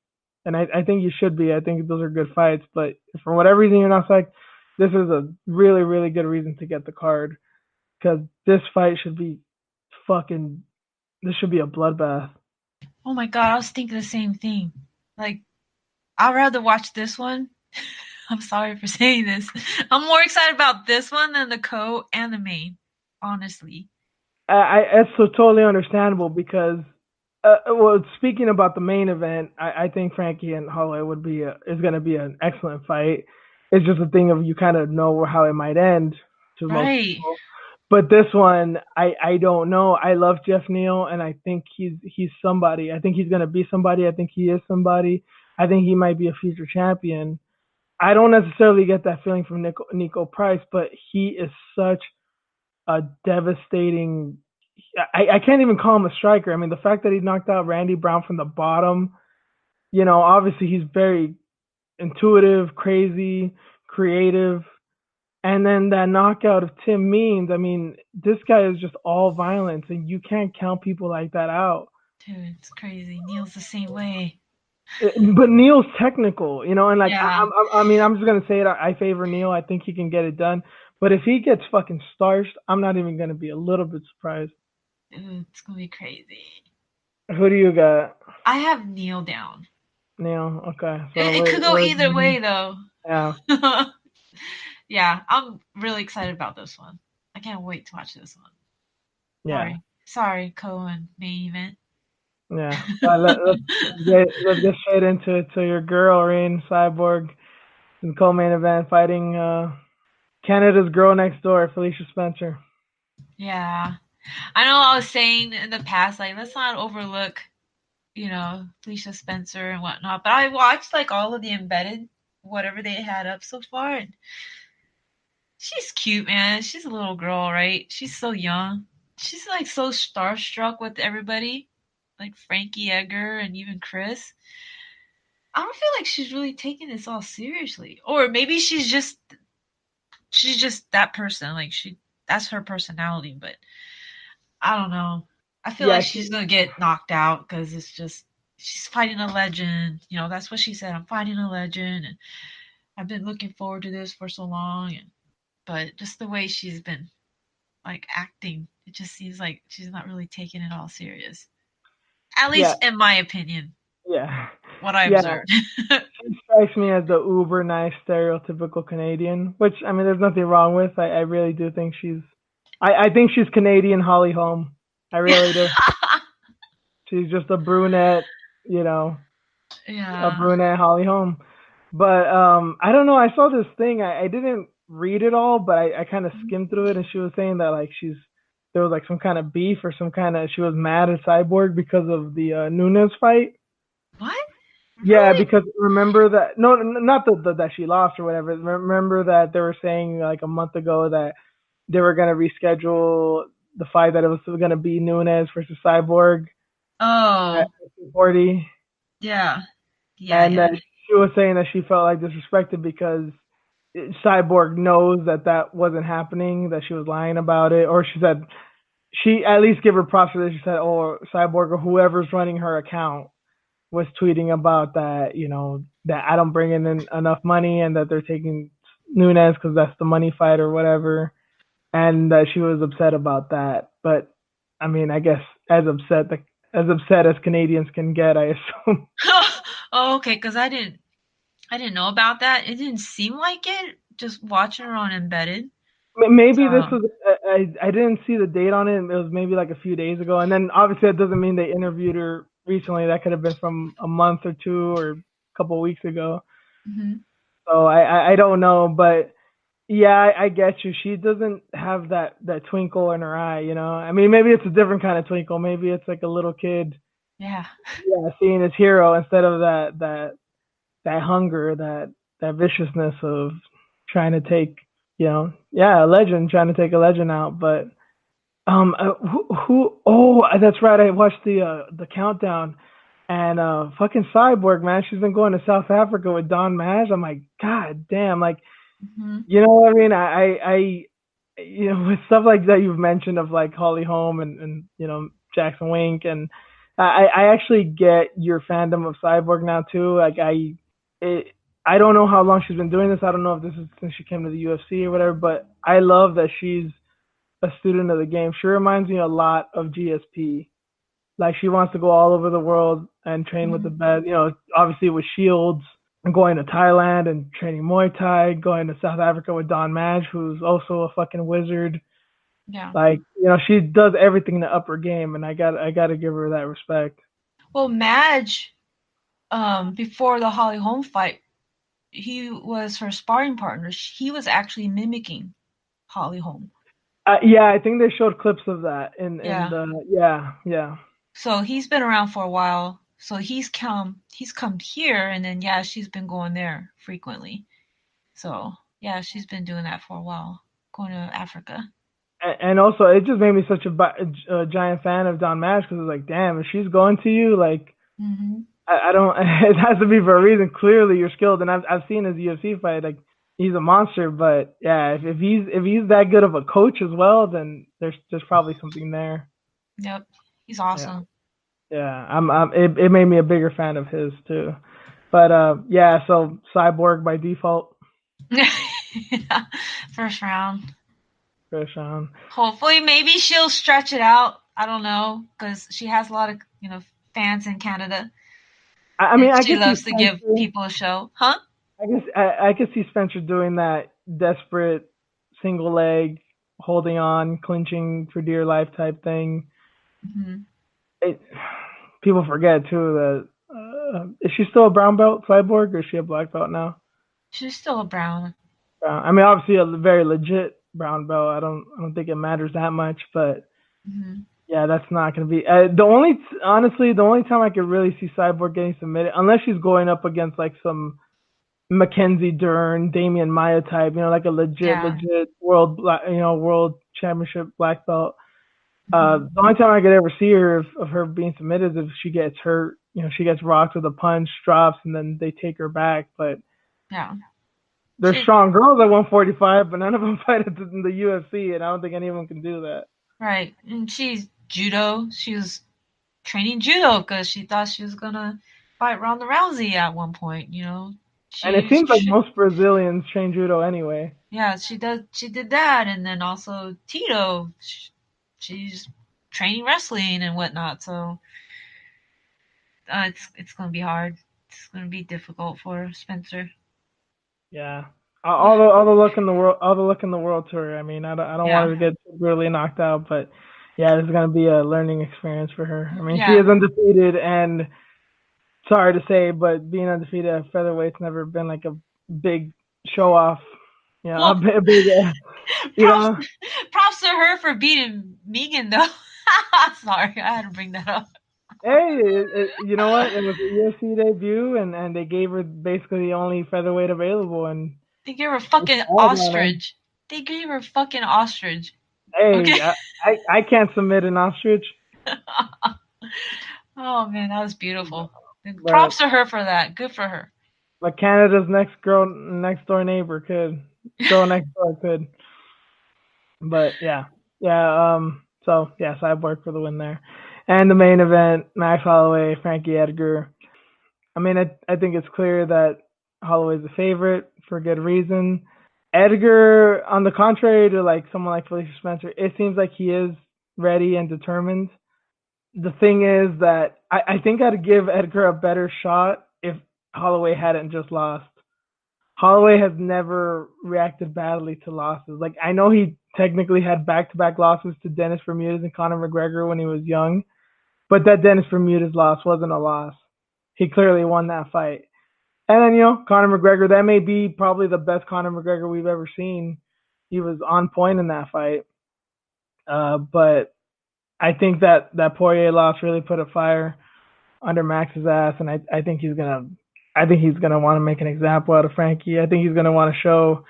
and I think you should be. I think those are good fights. But for whatever reason you're not psyched, this is a really, really good reason to get the card. Because this fight should be this should be a bloodbath. Oh my god, I was thinking the same thing. Like, I'd rather watch this one. I'm sorry for saying this. I'm more excited about this one than the co and the main, honestly. It's so totally understandable because speaking about the main event, I think Frankie and Holloway is going to be an excellent fight. It's just a thing of you kind of know how it might end to most people. But this one, I don't know. I love Jeff Neal, and I think he's somebody. I think he's going to be somebody. I think he is somebody. I think he might be a future champion. I don't necessarily get that feeling from Nico Price, but he is such a devastating. I can't even call him a striker. I mean, the fact that he knocked out Randy Brown from the bottom, obviously he's very intuitive, crazy, creative. And then that knockout of Tim Means, I mean, this guy is just all violence, and you can't count people like that out. Dude, it's crazy. Neal's the same way. But Neil's technical, and like Yeah. I mean, I'm just gonna say it. I favor Neil. I think he can get it done. But if he gets fucking starched, I'm not even gonna be a little bit surprised. Ooh, it's gonna be crazy. Who do you got? I have Neil down. Neil. Okay, so It could go we're either way though. yeah, Yeah, I'm really excited about this one. I can't wait to watch this one. yeah, Sorry, Cohen main event. yeah. Let's get straight into it. So your girl, Rain Cyborg, in co-main event fighting Canada's girl next door, Felicia Spencer. Yeah, I know. I was saying in the past, like, let's not overlook, Felicia Spencer and whatnot. But I watched like all of the embedded, whatever they had up so far, and she's cute, man. She's a little girl, right? She's so young. She's like so starstruck with everybody, like Frankie Edgar and even Chris. I don't feel like she's really taking this all seriously. Or maybe she's just that person. Like that's her personality, but I don't know. I feel Yeah, like she's gonna get knocked out because it's just she's fighting a legend. That's what she said. I'm fighting a legend, and I've been looking forward to this for so long. But just the way she's been like acting, it just seems like she's not really taking it all serious. At yeah, least in my opinion, yeah, what I yeah. observed. She strikes me as the uber nice stereotypical Canadian, which I mean, there's nothing wrong with. I really do think I think she's Canadian Holly Holm. I really do. She's just a brunette, you know, a Yeah. brunette Holly Holm. But I don't know. I saw this thing. I didn't read it all, but I kind of skimmed through it, and she was saying that like there was like some kind of beef or some kind of she was mad at Cyborg because of the Nunes fight. What? Yeah, Really? because remember that no, not that she lost or whatever. Remember that they were saying like a month ago that they were gonna reschedule the fight that it was gonna be Nunes versus Cyborg at Oh, 40, yeah. Yeah, and yeah. that she was saying that she felt like disrespected because Cyborg knows that that wasn't happening, that she was lying about it, or she said she at least give her props for this. She said, "Oh, Cyborg or whoever's running her account was tweeting about that, that I don't bring in enough money and that they're taking Nunes because that's the money fight or whatever, and that she was upset about that. But I mean, I guess as upset as Canadians can get, I assume. Oh, okay, because I didn't know about that. It didn't seem like it. Just watching her on embedded. Maybe this So. was I didn't see the date on it. It was maybe like a few days ago, and then obviously that doesn't mean they interviewed her recently. That could have been from a month or two or a couple of weeks ago. Mhm. So I don't know, but yeah, I get you. She doesn't have that twinkle in her eye, I mean, maybe it's a different kind of twinkle. Maybe it's like a little kid, Yeah. yeah, seeing his hero instead of that hunger, that viciousness of trying to take, yeah, a legend, trying to take a legend out. But who? Oh, that's right. I watched the countdown, and fucking Cyborg, man, she's been going to South Africa with Don Maj. I'm like, God damn, like Mhm. you know what I mean? With stuff like that you've mentioned of like Holly Holm and Jackson Wink, and I actually get your fandom of Cyborg now too. Like it, I don't know how long she's been doing this. I don't know if this is since she came to the UFC or whatever, but I love that she's a student of the game. She reminds me a lot of GSP. Like she wants to go all over the world and train with the Mhm. best. Obviously with Shields, going to Thailand and training Muay Thai, going to South Africa with Don Madge, who's also a fucking wizard. Yeah. Like, she does everything in the upper game, and I gotta give her that respect. Well, Madge, before the Holly Holm fight, he was her sparring partner. He was actually mimicking Holly Holm. Yeah, I think they showed clips of that in Yeah. the yeah. So he's been around for a while. So he's come here, and then yeah, she's been going there frequently. So yeah, she's been doing that for a while, going to Africa. And also, it just made me such a giant fan of Don Madge because it's like, damn, if she's going to you, like, Hmm. I don't. It has to be for a reason. Clearly, you're skilled, and I've seen his UFC fight. Like he's a monster. But yeah, if he's that good of a coach as well, then there's probably something there. Yep, he's Yeah, awesome. Yeah, it made me a bigger fan of his too. But yeah, so Cyborg by default Yeah, first round. for Sean. Hopefully, maybe she'll stretch it out. I don't know, because she has a lot of fans in Canada, I and mean, I she could see loves to give Spencer. people a show, huh? I could see Spencer doing that desperate single leg, holding on, clinching for dear life type thing. Hmm. It, people forget too that is she still a brown belt Cyborg or is she a black belt now? She's still a brown. I mean, obviously a very legit brown belt. I don't think it matters that much, but Hmm. yeah, that's not going to be honestly the only time I could really see Cyborg getting submitted, unless she's going up against like some Mackenzie Dern, Damian Maya type, like a Yeah. legit world world championship black belt. Hmm. The only time I could ever see her of her being submitted is if she gets hurt. She gets rocked with a punch, drops, and then they take her back. But Yeah. there's She strong girls at 145, but none of them fight in the UFC, and I don't think any of them can do that. right, and she's judo. She was training judo because she thought she was gonna fight Ronda Rousey at one point. And it She's seems like most Brazilians train judo anyway. yeah, she did that, and then also Tito. She's training wrestling and whatnot. So it's gonna be hard. It's gonna be difficult for Spencer. Yeah. Yeah, All the luck in the world, all the luck in the world to her. I mean, I don't want yeah, her to get really knocked out, but yeah, this is gonna be a learning experience for her. I mean, she yeah. is undefeated, and sorry to say, but being undefeated at featherweight's never been like a big show off. A Well, big, you props know. props to her for beating Megan though. Sorry, I had to bring that up. Hey, you know what? It was a UFC debut, and they gave her basically the only featherweight available, and They gave her it's fucking all on her. ostrich. They gave her fucking ostrich. Okay. Hey, I can't submit an ostrich, Oh man, that was beautiful. but Props to her for that. Good for her. Canada's next door neighbor could, girl next door could. But yeah, yeah. So yeah, Cyborg for the win there, and the main event: Max Holloway, Frankie Edgar. I mean, I think it's clear that Holloway's the favorite for good reason. Edgar, on the contrary to like someone like Felicia Spencer, it seems like he is ready and determined. The thing is that I think I'd give Edgar a better shot if Holloway hadn't just lost. Holloway has never reacted badly to losses. Like I know he technically had back-to-back losses to Dennis Bermudez and Conor McGregor when he was young, but that Dennis Bermudez loss wasn't a loss. He clearly won that fight. And then Conor McGregor, that may be probably the best Conor McGregor we've ever seen. He was on point in that fight. But I think that Poirier loss really put a fire under Max's ass, and I think he's gonna want to make an example out of Frankie. I think he's gonna want to show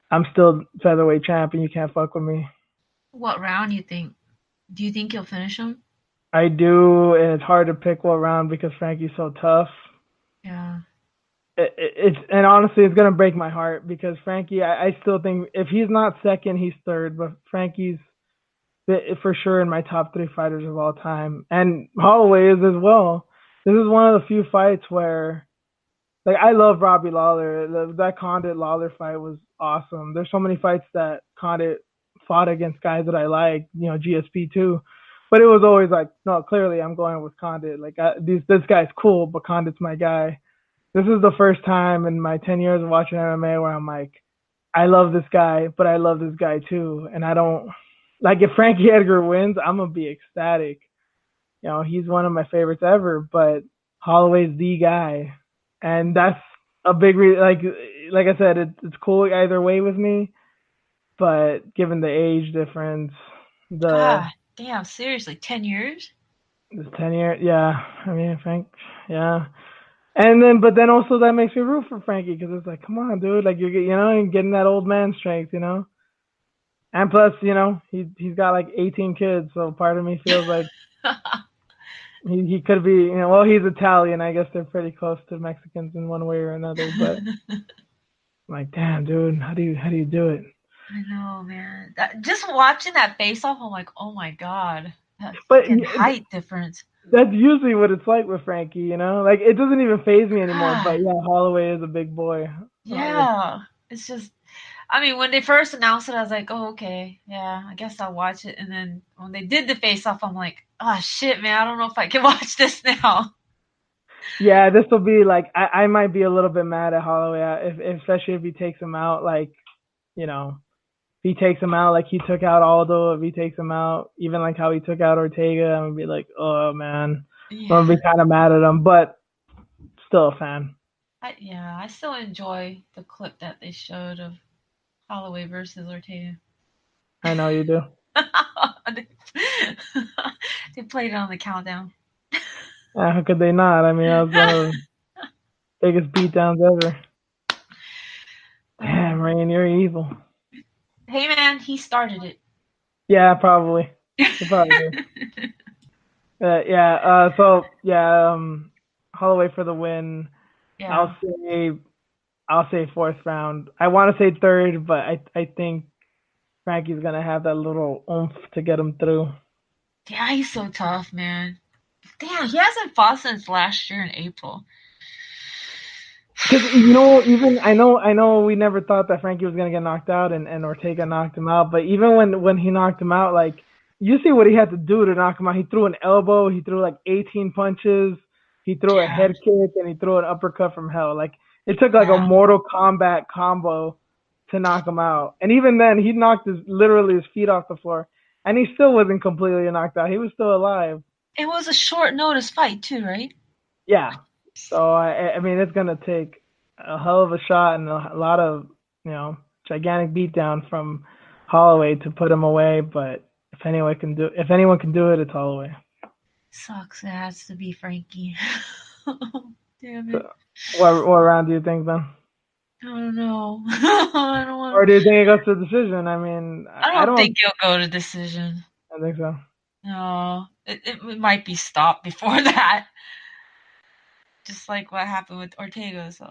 I'm still featherweight champ and you can't fuck with me. What round you think? Do you think he'll finish him? I do, and it's hard to pick what round because Frankie's so tough. Yeah. It's and honestly, it's gonna break my heart because Frankie, I still think if he's not second, he's third, but Frankie's for sure in my top three fighters of all time, and Holloway is as well. This is one of the few fights where like I love Robbie Lawler. That Condit Lawler fight was awesome. There's so many fights that Condit fought against guys that I like, GSP too. But it was always like, no, clearly I'm going with Condit. Like this guy's cool, but Condit's my guy. This is the first time in my 10 years of watching MMA where I'm like, I love this guy, but I love this guy too. And I don't like if Frankie Edgar wins, I'm gonna be ecstatic. He's one of my favorites ever, but Holloway's the guy, and that's a big like I said, it's cool either way with me. But given the age difference, the God damn, seriously, 10 years? this 10 year, yeah. I mean, Frank, yeah. And then, but then also that makes me root for Frankie because it's like, come on, dude, like you're getting that old man strength. And plus, he's got like 18 kids, so part of me feels like he could be, well, he's Italian. I guess they're pretty close to Mexicans in one way or another. But I'm like, damn, dude, how do you do it? I know, man. Just watching that face off, I'm like, oh my god, that But fucking height difference. That's usually what it's like with Frankie, you know? Like, it doesn't even phase me anymore, but yeah, Holloway is a big boy. Yeah. It's just, I mean, when they first announced it, I was like, oh, okay. Yeah, I guess I'll watch it. And then when they did the face off, I'm like, oh, shit, man. I don't know if I can watch this now. Yeah, this will be like, I might be a little bit mad at Holloway, especially if he takes him out, like, you know, if he takes him out like he took out Aldo, if he takes him out, even like how he took out Ortega, I'm going to be like, oh, man. I'm Yeah. going to be kind of mad at him, but still a fan. Yeah, I still enjoy the clip that they showed of Holloway versus Ortega. I know you do. they, they played it on the countdown. How could they not? I mean, that was one of the biggest beatdowns ever. Uh, Damn, Rain, you're evil. hey, man, he started it. Yeah, probably. He probably did. Yeah. Holloway for the win. Yeah. I'll say I'll say fourth round. I want to say third, but I think Frankie's gonna have that little oomph to get him through. Yeah, he's so tough, man. Damn, he hasn't fought since last year in April. Because you know, even I know we never thought that Frankie was gonna get knocked out, and Ortega knocked him out. But even when he knocked him out, like you see what he had to do to knock him out. He threw an elbow, he threw like 18 punches, he threw a Yeah, head kick, and he threw an uppercut from hell. Like it took like a yeah. Mortal Kombat combo to knock him out. And even then, he knocked literally his feet off the floor, and he still wasn't completely knocked out. He was still alive. It was a short notice fight too, right? Yeah. So I mean, it's gonna take a hell of a shot and a lot of gigantic beatdown from Holloway to put him away. But if anyone can do it, it's Holloway. Sucks. It has to be Frankie. Damn So it. what round do you think then? I don't know. I don't want. Or do you think it goes to a decision? I mean, I I don't don't. think he'll go to decision. I think so. No, it might be stopped before that. Just like what happened with Ortega. So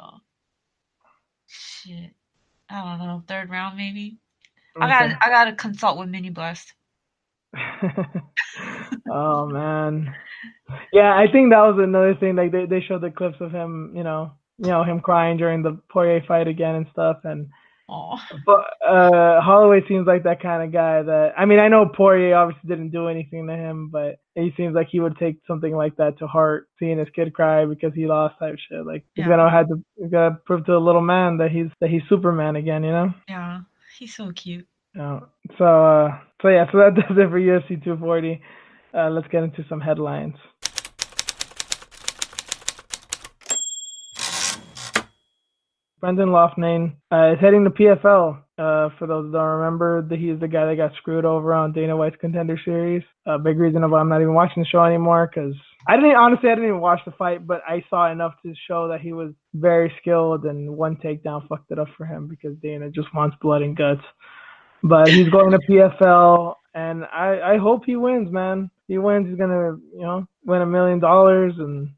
shit. I don't know. Third round maybe. Okay. I gotta consult with Mini Blast. Oh man. Yeah, I think that was another thing. Like they showed the clips of him, him crying during the Poirier fight again and stuff. And Oh. but Holloway seems like that kind of guy that I mean I know Poirier obviously didn't do anything to him, but he seems like he would take something like that to heart, seeing his kid cry because he lost type shit. Like Yeah. he's gotta prove to the little man that he's Superman again, you know? Yeah. He's so cute. Yeah. So that does it for UFC 240. Let's get into some headlines. Brendan Loughnane is heading to PFL. For those that don't remember, he's the guy that got screwed over on Dana White's Contender Series. A big reason of why I'm not even watching the show anymore because I didn't even watch the fight, but I saw enough to show that he was very skilled and one takedown fucked it up for him because Dana just wants blood and guts. But he's going to PFL, and I hope he wins, man. He wins, he's gonna win $1 million, and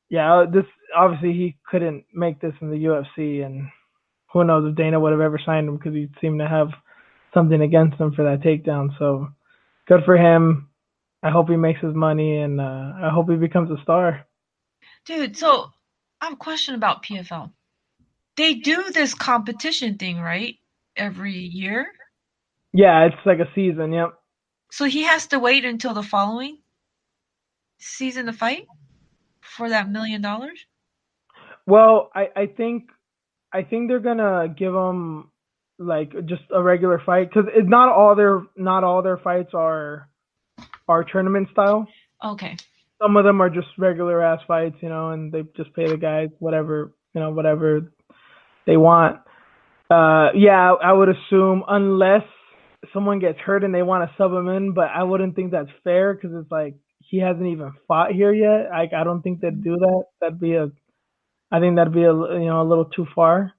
yeah, this obviously he couldn't make this in the UFC, and who knows if Dana would have ever signed him because he seemed to have something against him for that takedown. So good for him. I hope he makes his money, and I hope he becomes a star. Dude, so I have a question about PFL. They do this competition thing, right? Every year? Yeah, it's like a season. Yep. So he has to wait until the following season to fight for that $1 million? Well, I think they're gonna give him like just a regular fight because it's not all their fights are tournament style. Okay. Some of them are just regular ass fights, and they just pay the guys whatever they want. Yeah, I would assume unless someone gets hurt and they want to sub him in, but I wouldn't think that's fair because it's like he hasn't even fought here yet. I don't think they'd do that. I think that'd be a little too far.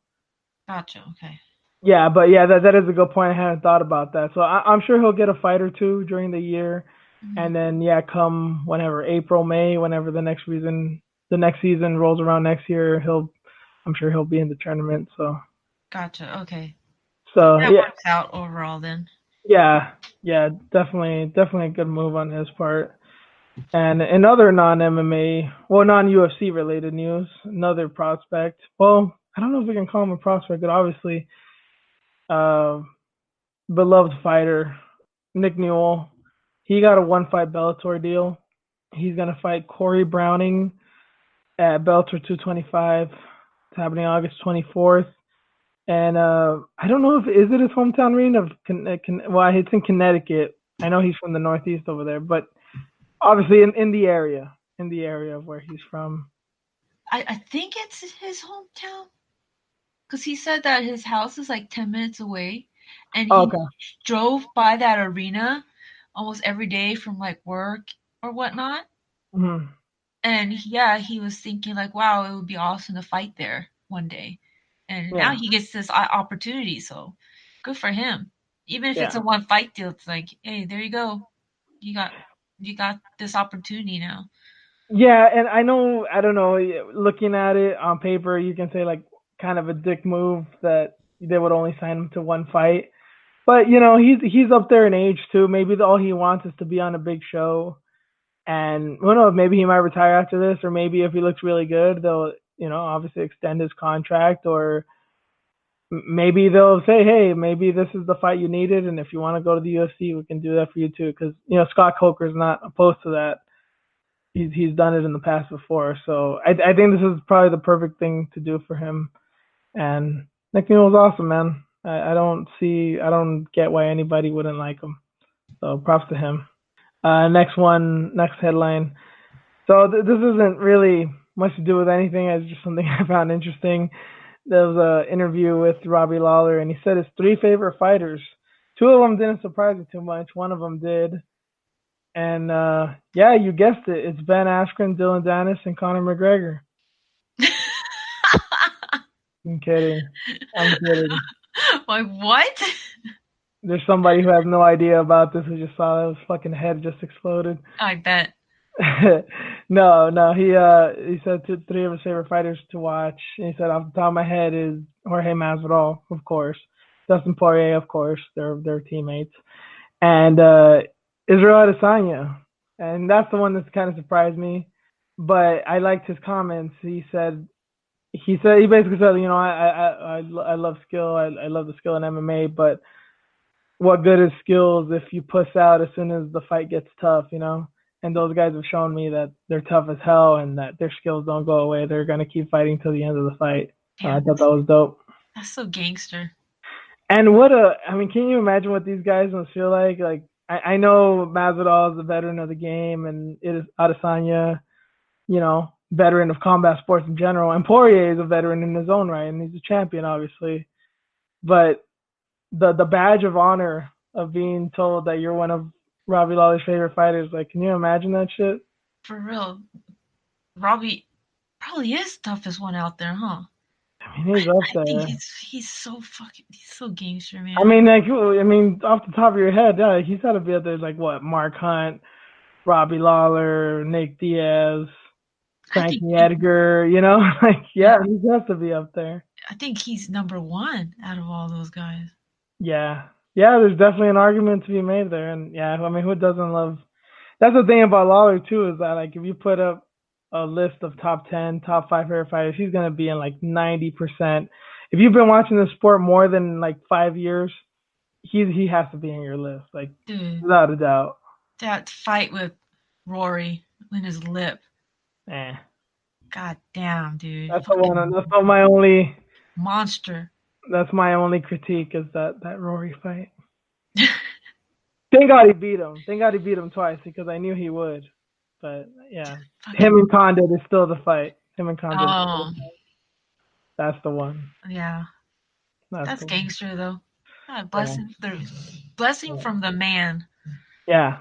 Gotcha. Okay. Yeah, but yeah, that is a good point. I hadn't thought about that. So I'm sure he'll get a fight or two during the year, Mhm. and then yeah, come whenever April, May, whenever the next season rolls around next year, I'm sure he'll be in the tournament. So Gotcha. Okay. so That yeah, works out overall then. yeah, yeah, definitely a good move on his part. And in other non-MMA, well, non-UFC related news, another prospect. Well, I don't know if we can call him a prospect, but obviously, uh, beloved fighter Nick Newell. He got a one-fight Bellator deal. He's gonna fight Corey Browning at Bellator 225. It's happening August 24th. And I don't know if is it his hometown arena of well, it's in Connecticut. I know he's from the Northeast over there, but obviously in the area of where he's from. I think it's his hometown because he said that his house is like 10 minutes away, and Oh, he okay. drove by that arena almost every day from like work or whatnot. Mm-hmm. And yeah, he was thinking like, wow, it would be awesome to fight there one day. And now Yeah, he gets this opportunity, so good for him. Even if it's yeah, a one fight deal, it's like, hey, there you go. You got you got this opportunity now. yeah. And I know, I don't know. Looking at it on paper, you can say like kind of a dick move that they would only sign him to one fight. But he's up there in age too. Maybe all he wants is to be on a big show. And who knows, maybe he might retire after this, or maybe if he looks really good, they'll, obviously extend his contract, or maybe they'll say, hey, maybe this is the fight you needed, and if you want to go to the UFC, we can do that for you too. Because Scott Coker's not opposed to that. He's done it in the past before, so I think this is probably the perfect thing to do for him. And Nick Newell's awesome, man. I don't get why anybody wouldn't like him. So props to him. Next headline. So this isn't really much to do with anything. It's just something I found interesting. There was an interview with Robbie Lawler, and he said his three favorite fighters. Two of them didn't surprise me too much. One of them did. And yeah, you guessed it. It's Ben Askren, Dylan Dennis, and Conor McGregor. I'm kidding. I'm kidding. Like what? There's somebody who has no idea about this who just saw that his fucking head just exploded. I bet. No. He said three of his favorite fighters to watch. And he said off the top of my head is Jorge Masvidal, of course, Dustin Poirier, of course, they're teammates, and Israel Adesanya, and that's the one that's kind of surprised me. But I liked his comments. He basically said, I love skill. I love the skill in MMA, but what good is skills if you puss out as soon as the fight gets tough. And those guys have shown me that they're tough as hell and that their skills don't go away. They're gonna keep fighting till the end of the fight. I Damn, thought that was dope. that's so gangster. And I mean, can you imagine what these guys must feel like? Like, I know Masvidal is a veteran of the game, and it is Adesanya, veteran of combat sports in general, and Poirier is a veteran in his own right, and he's a champion, obviously. But the badge of honor of being told that you're one of Robbie Lawler's favorite fighters, like, can you imagine that shit? For real. Robbie probably is toughest one out there, huh? I mean, he's up I think there. he's so gangster, I man. mean, off the top of your head, yeah, he's got to be up there. Like what? Mark Hunt, Robbie Lawler, Nick Diaz, I think Frankie Edgar. Like, yeah, yeah, he has to be up there. I think he's number one out of all those guys. Yeah, yeah. There's definitely an argument to be made there, and yeah, I mean, who doesn't love? That's the thing about Lawler too, is that like if you put up a list of top 10, top five favorite fighters, he's gonna be in like 90%. If you've been watching the sport more than like 5 years, he has to be in your list, like Dude, without a doubt. that fight with Rory in his lip. Eh. God damn, dude. That's the one. Fucking That's not my only. monster. That's my only critique is that Rory fight. Thank God he beat him. Thank God he beat him twice because I knew he would. But yeah, him Fucking and Condit is still the fight. Him and Condit is still the oh fight. That's the one. yeah. That's That's the one. gangster though. God, Yeah. blessing from the man. Yeah.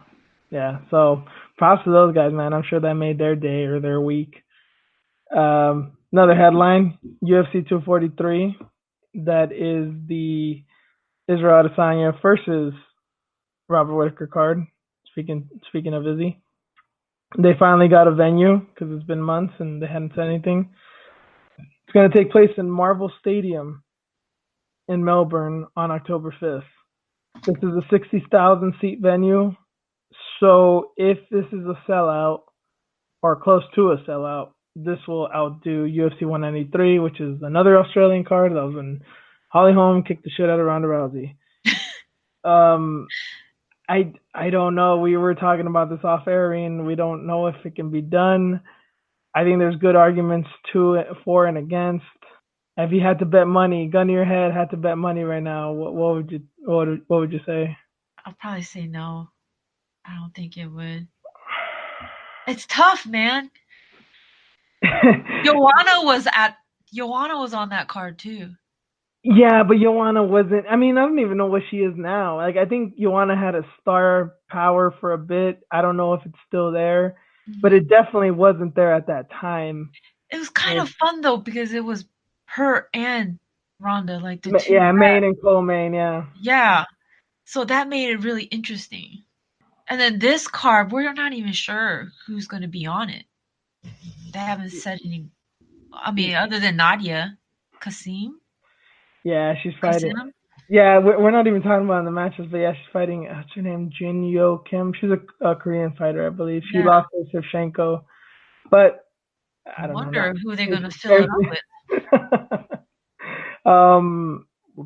Yeah. So props to those guys, man. I'm sure that made their day or their week. Another headline: UFC 243. That is the Israel Adesanya versus Robert Whitaker card. Speaking of Izzy, they finally got a venue because it's been months and they hadn't said anything. It's going to take place in Marvel Stadium in Melbourne on October 5th. This is a 60,000 seat venue, So if this is a sellout or close to a sellout, this will outdo UFC 193, which is another Australian card. That was when Holly Holm kicked the shit out of Ronda Rousey. Um, I don't know. We were talking about this off air, and we don't know if it can be done. I think there's good arguments for and against. If you had to bet money, gun to your head, had to bet money right now, what would you say? I'll probably say no. I don't think it would. It's tough, man. Joanna was on that card too. Yeah, but Joanna wasn't. I mean, I don't even know what she is now. Like, I think Joanna had a star power for a bit. I don't know if it's still there, but it definitely wasn't there at that time. It was kind of fun though because it was her and Ronda, like the two. Yeah, Main and co-main. Yeah. Yeah. So that made it really interesting. And then this card, we're not even sure who's going to be on it. They haven't said any. I mean, other than Nadia, Kasim. Yeah, she's fighting. Kasim? Yeah, we're not even talking about the matches, but yeah, she's fighting. What's her name? Jin Yo Kim. She's a Korean fighter, I believe. She lost to Shevchenko, but I don't wonder who they're going to fill it up with.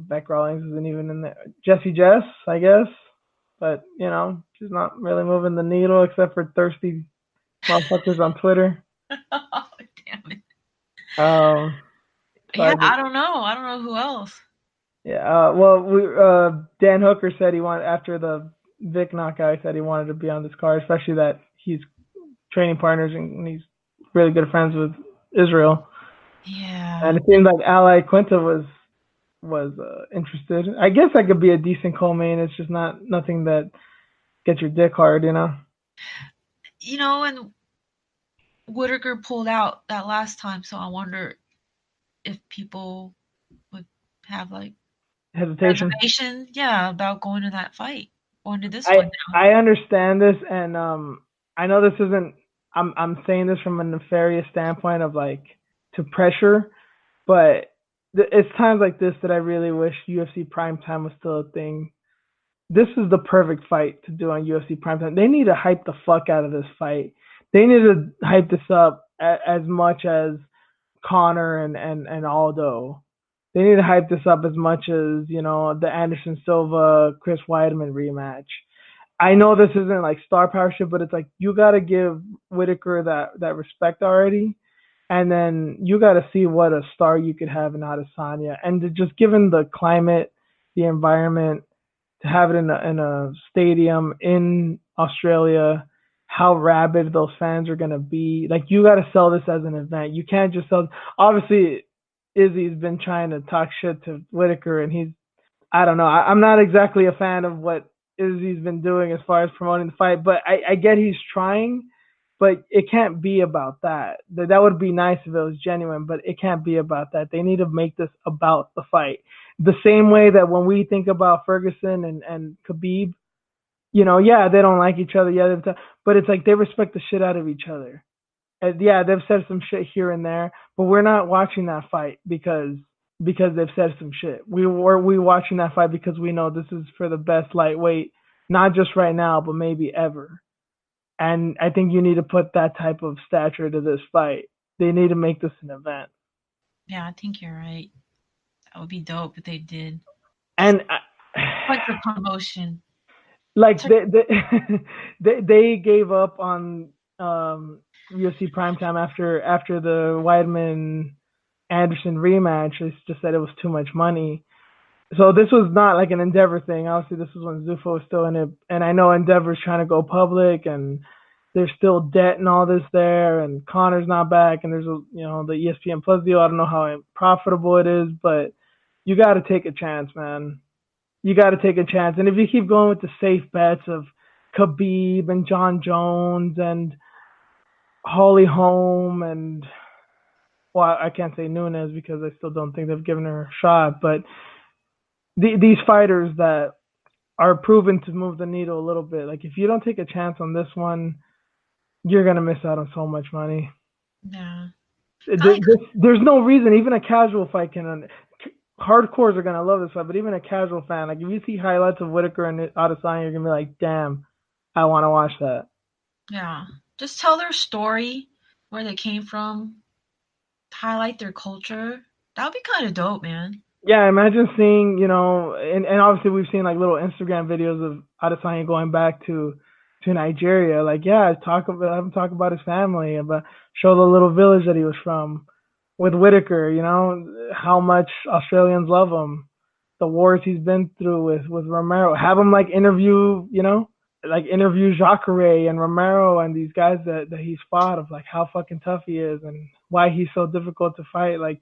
Beck Rawlings isn't even in there. Jessie Jess, I guess, but she's not really moving the needle except for thirsty motherfuckers on Twitter. Oh, damn it. Yeah, I don't know. I don't know who else. Yeah, Dan Hooker said he wanted, after the Vic knockout, he said he wanted to be on this card, especially that he's training partners and he's really good friends with Israel. Yeah. And it seemed like Ally Quinta was interested. I guess that could be a decent co-main. It's just nothing that gets your dick hard, and Whitaker pulled out that last time, so I wonder if people would have like hesitation about going to that fight, going to this one now. I understand this, and I know this isn't. I'm saying this from a nefarious standpoint of like to pressure, but it's times like this that I really wish UFC Primetime was still a thing. This is the perfect fight to do on UFC Primetime. They need to hype the fuck out of this fight. They need to hype this up as much as Conor and Aldo. They need to hype this up as much as, the Anderson Silva, Chris Weidman rematch. I know this isn't like star power shit, but it's like you got to give Whitaker that respect already. And then you got to see what a star you could have in Adesanya. And to just given the climate, the environment, to have it in a stadium in Australia, how rabid those fans are going to be. Like, you got to sell this as an event. You can't just sell. Obviously, Izzy's been trying to talk shit to Whitaker, and I don't know. I'm not exactly a fan of what Izzy's been doing as far as promoting the fight, but I get he's trying. But it can't be about that. That would be nice if it was genuine, but it can't be about that. They need to make this about the fight. The same way that when we think about Ferguson and Khabib, they don't like each other, but it's like they respect the shit out of each other. And yeah, they've said some shit here and there, but we're not watching that fight because they've said some shit. We watching that fight because we know this is for the best lightweight, not just right now, but maybe ever. And I think you need to put that type of stature to this fight. They need to make this an event. Yeah, I think you're right. That would be dope if they did. And like the promotion. Like they gave up on UFC Primetime after the Weidman Anderson rematch. They just said it was too much money. So this was not like an Endeavor thing. Obviously, this was when Zuffa was still in it. And I know Endeavor's trying to go public, and there's still debt and all this there, and Conor's not back, and there's the ESPN Plus deal. I don't know how profitable it is, but you got to take a chance, man. You got to take a chance. And if you keep going with the safe bets of Khabib and Jon Jones and Holly Holm and, well, I can't say Nunes because I still don't think they've given her a shot, but these fighters that are proven to move the needle a little bit, like if you don't take a chance on this one, you're going to miss out on so much money. Yeah. There's no reason, even a casual fight can. Hardcores are going to love this fight, but even a casual fan, like if you see highlights of Whitaker and Adesanya, you're going to be like, damn, I want to watch that. Yeah. Just tell their story, where they came from, highlight their culture. That would be kind of dope, man. Yeah, imagine seeing, and obviously we've seen like little Instagram videos of Adesanya going back to Nigeria. Like, yeah, have him talk about his family, about show the little village that he was from. With Whitaker, how much Australians love him, the wars he's been through with Romero. Have him like interview Jacare and Romero and these guys that he's fought, of like how fucking tough he is and why he's so difficult to fight. Like,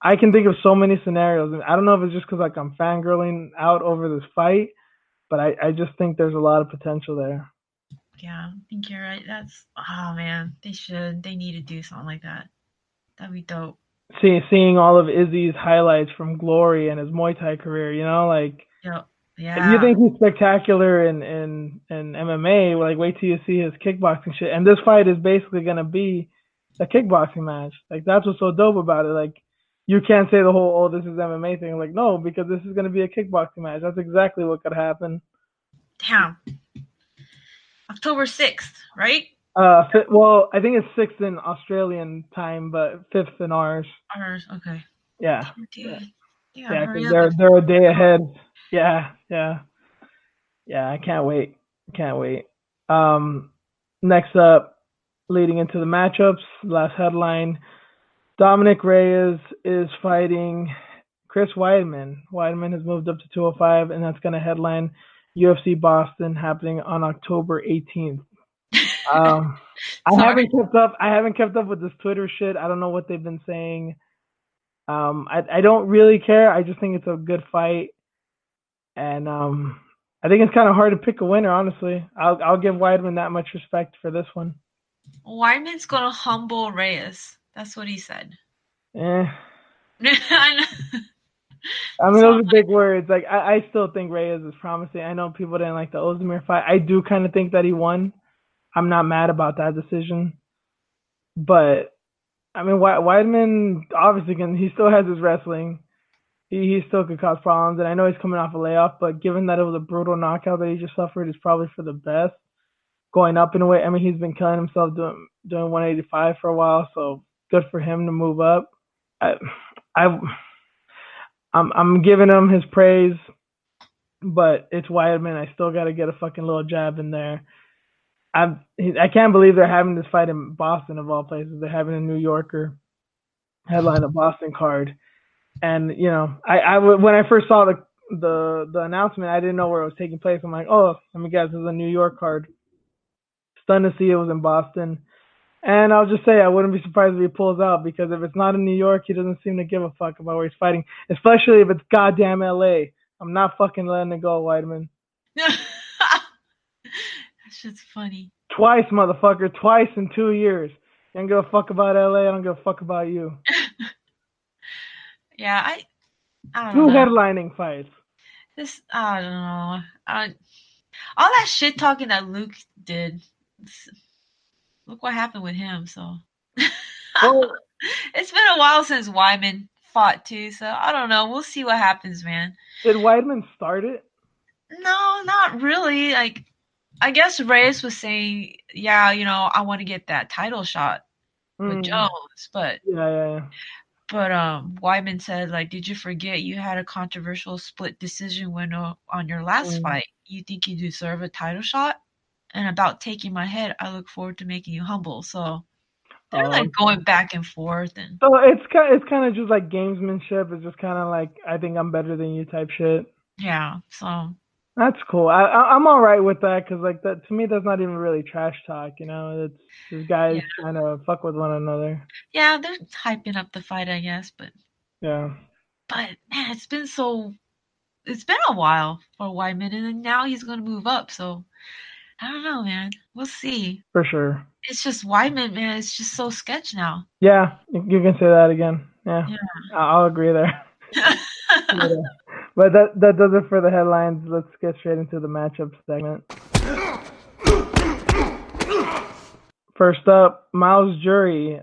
I can think of so many scenarios, and I don't know if it's just because like I'm fangirling out over this fight, but I just think there's a lot of potential there. Yeah, I think you're right. Oh man, they need to do something like that. That'd be dope. Seeing all of Izzy's highlights from Glory and his Muay Thai career, like, Yep. if you Yeah. think he's spectacular in MMA, like, wait till you see his kickboxing shit. And this fight is basically gonna be a kickboxing match. Like, that's what's so dope about it. Like, you can't say the whole "oh, this is MMA" thing. Like, no, because this is gonna be a kickboxing match. That's exactly what could happen. Damn. October 6th, right? Well, I think it's 6th in Australian time, but 5th in ours. Ours. Okay. Yeah, Dude, you gotta yeah, hurry because up. they're a day ahead. Yeah, yeah. Yeah, I can't wait. Can't wait. Next up, leading into the matchups, last headline: Dominic Reyes is fighting Chris Weidman. Weidman has moved up to 205, and that's going to headline UFC Boston, happening on October 18th. Um, I Sorry. haven't kept up. I haven't kept up with this Twitter shit. I don't know what they've been saying. I don't really care. I just think it's a good fight. And I think it's kind of hard to pick a winner. Honestly, I'll give Weidman that much respect for this one. Weidman's gonna humble Reyes. That's what he said. Eh, I know. I mean, So those are big words. Like, I still think Reyes is promising. I know people didn't like the Ozdemir fight. I do kind of think that he won. I'm not mad about that decision, but I mean, Weidman obviously can. He still has his wrestling. He still could cause problems, and I know he's coming off a layoff. But given that it was a brutal knockout that he just suffered, it's probably for the best. Going up in a way. I mean, he's been killing himself doing 185 for a while, so good for him to move up. I, I, I'm giving him his praise, but it's Weidman. I still got to get a fucking little jab in there. I can't believe they're having this fight in Boston of all places. They're having a New Yorker headline a Boston card, and when I first saw the announcement, I didn't know where it was taking place. I'm like, oh, let me guess, this is a New York card. Stunned to see it was in Boston. And I'll just say I wouldn't be surprised if he pulls out, because if it's not in New York, he doesn't seem to give a fuck about where he's fighting, especially if it's goddamn LA. I'm not fucking letting it go, Weidman. that shit's funny. Twice, motherfucker. Twice in 2 years. You don't give a fuck about LA. I don't give a fuck about you. Yeah, I don't Two know. headlining fights. I don't know. All that shit talking that Luke did. Look what happened with him. So Well, it's been a while since Wyman fought too. So I don't know. We'll see what happens, man. did Weidman start it? No, not really. Like, I guess Reyes was saying, yeah, I want to get that title shot with Jones, but Yeah. Wyman said, like, did you forget you had a controversial split decision win on your last fight? You think you deserve a title shot? And about taking my head, I look forward to making you humble. So they're like going back and forth, and So it's kind of just like gamesmanship. It's just kind of like, I think I'm better than you type shit. yeah. So That's cool. I'm all right with that, because like, that to me, that's not even really trash talk. It's just guys yeah, trying to fuck with one another. yeah, they're hyping up the fight, I guess. Yeah, But man, it's been a while for Wyman, and then now he's going to move up. So I don't know, man. We'll see. for sure. It's just Wyman, man. It's just so sketch now. Yeah, you can say that again. Yeah, Yeah. I'll agree there. But that does it for the headlines. Let's get straight into the matchup segment. First up, Miles Jury.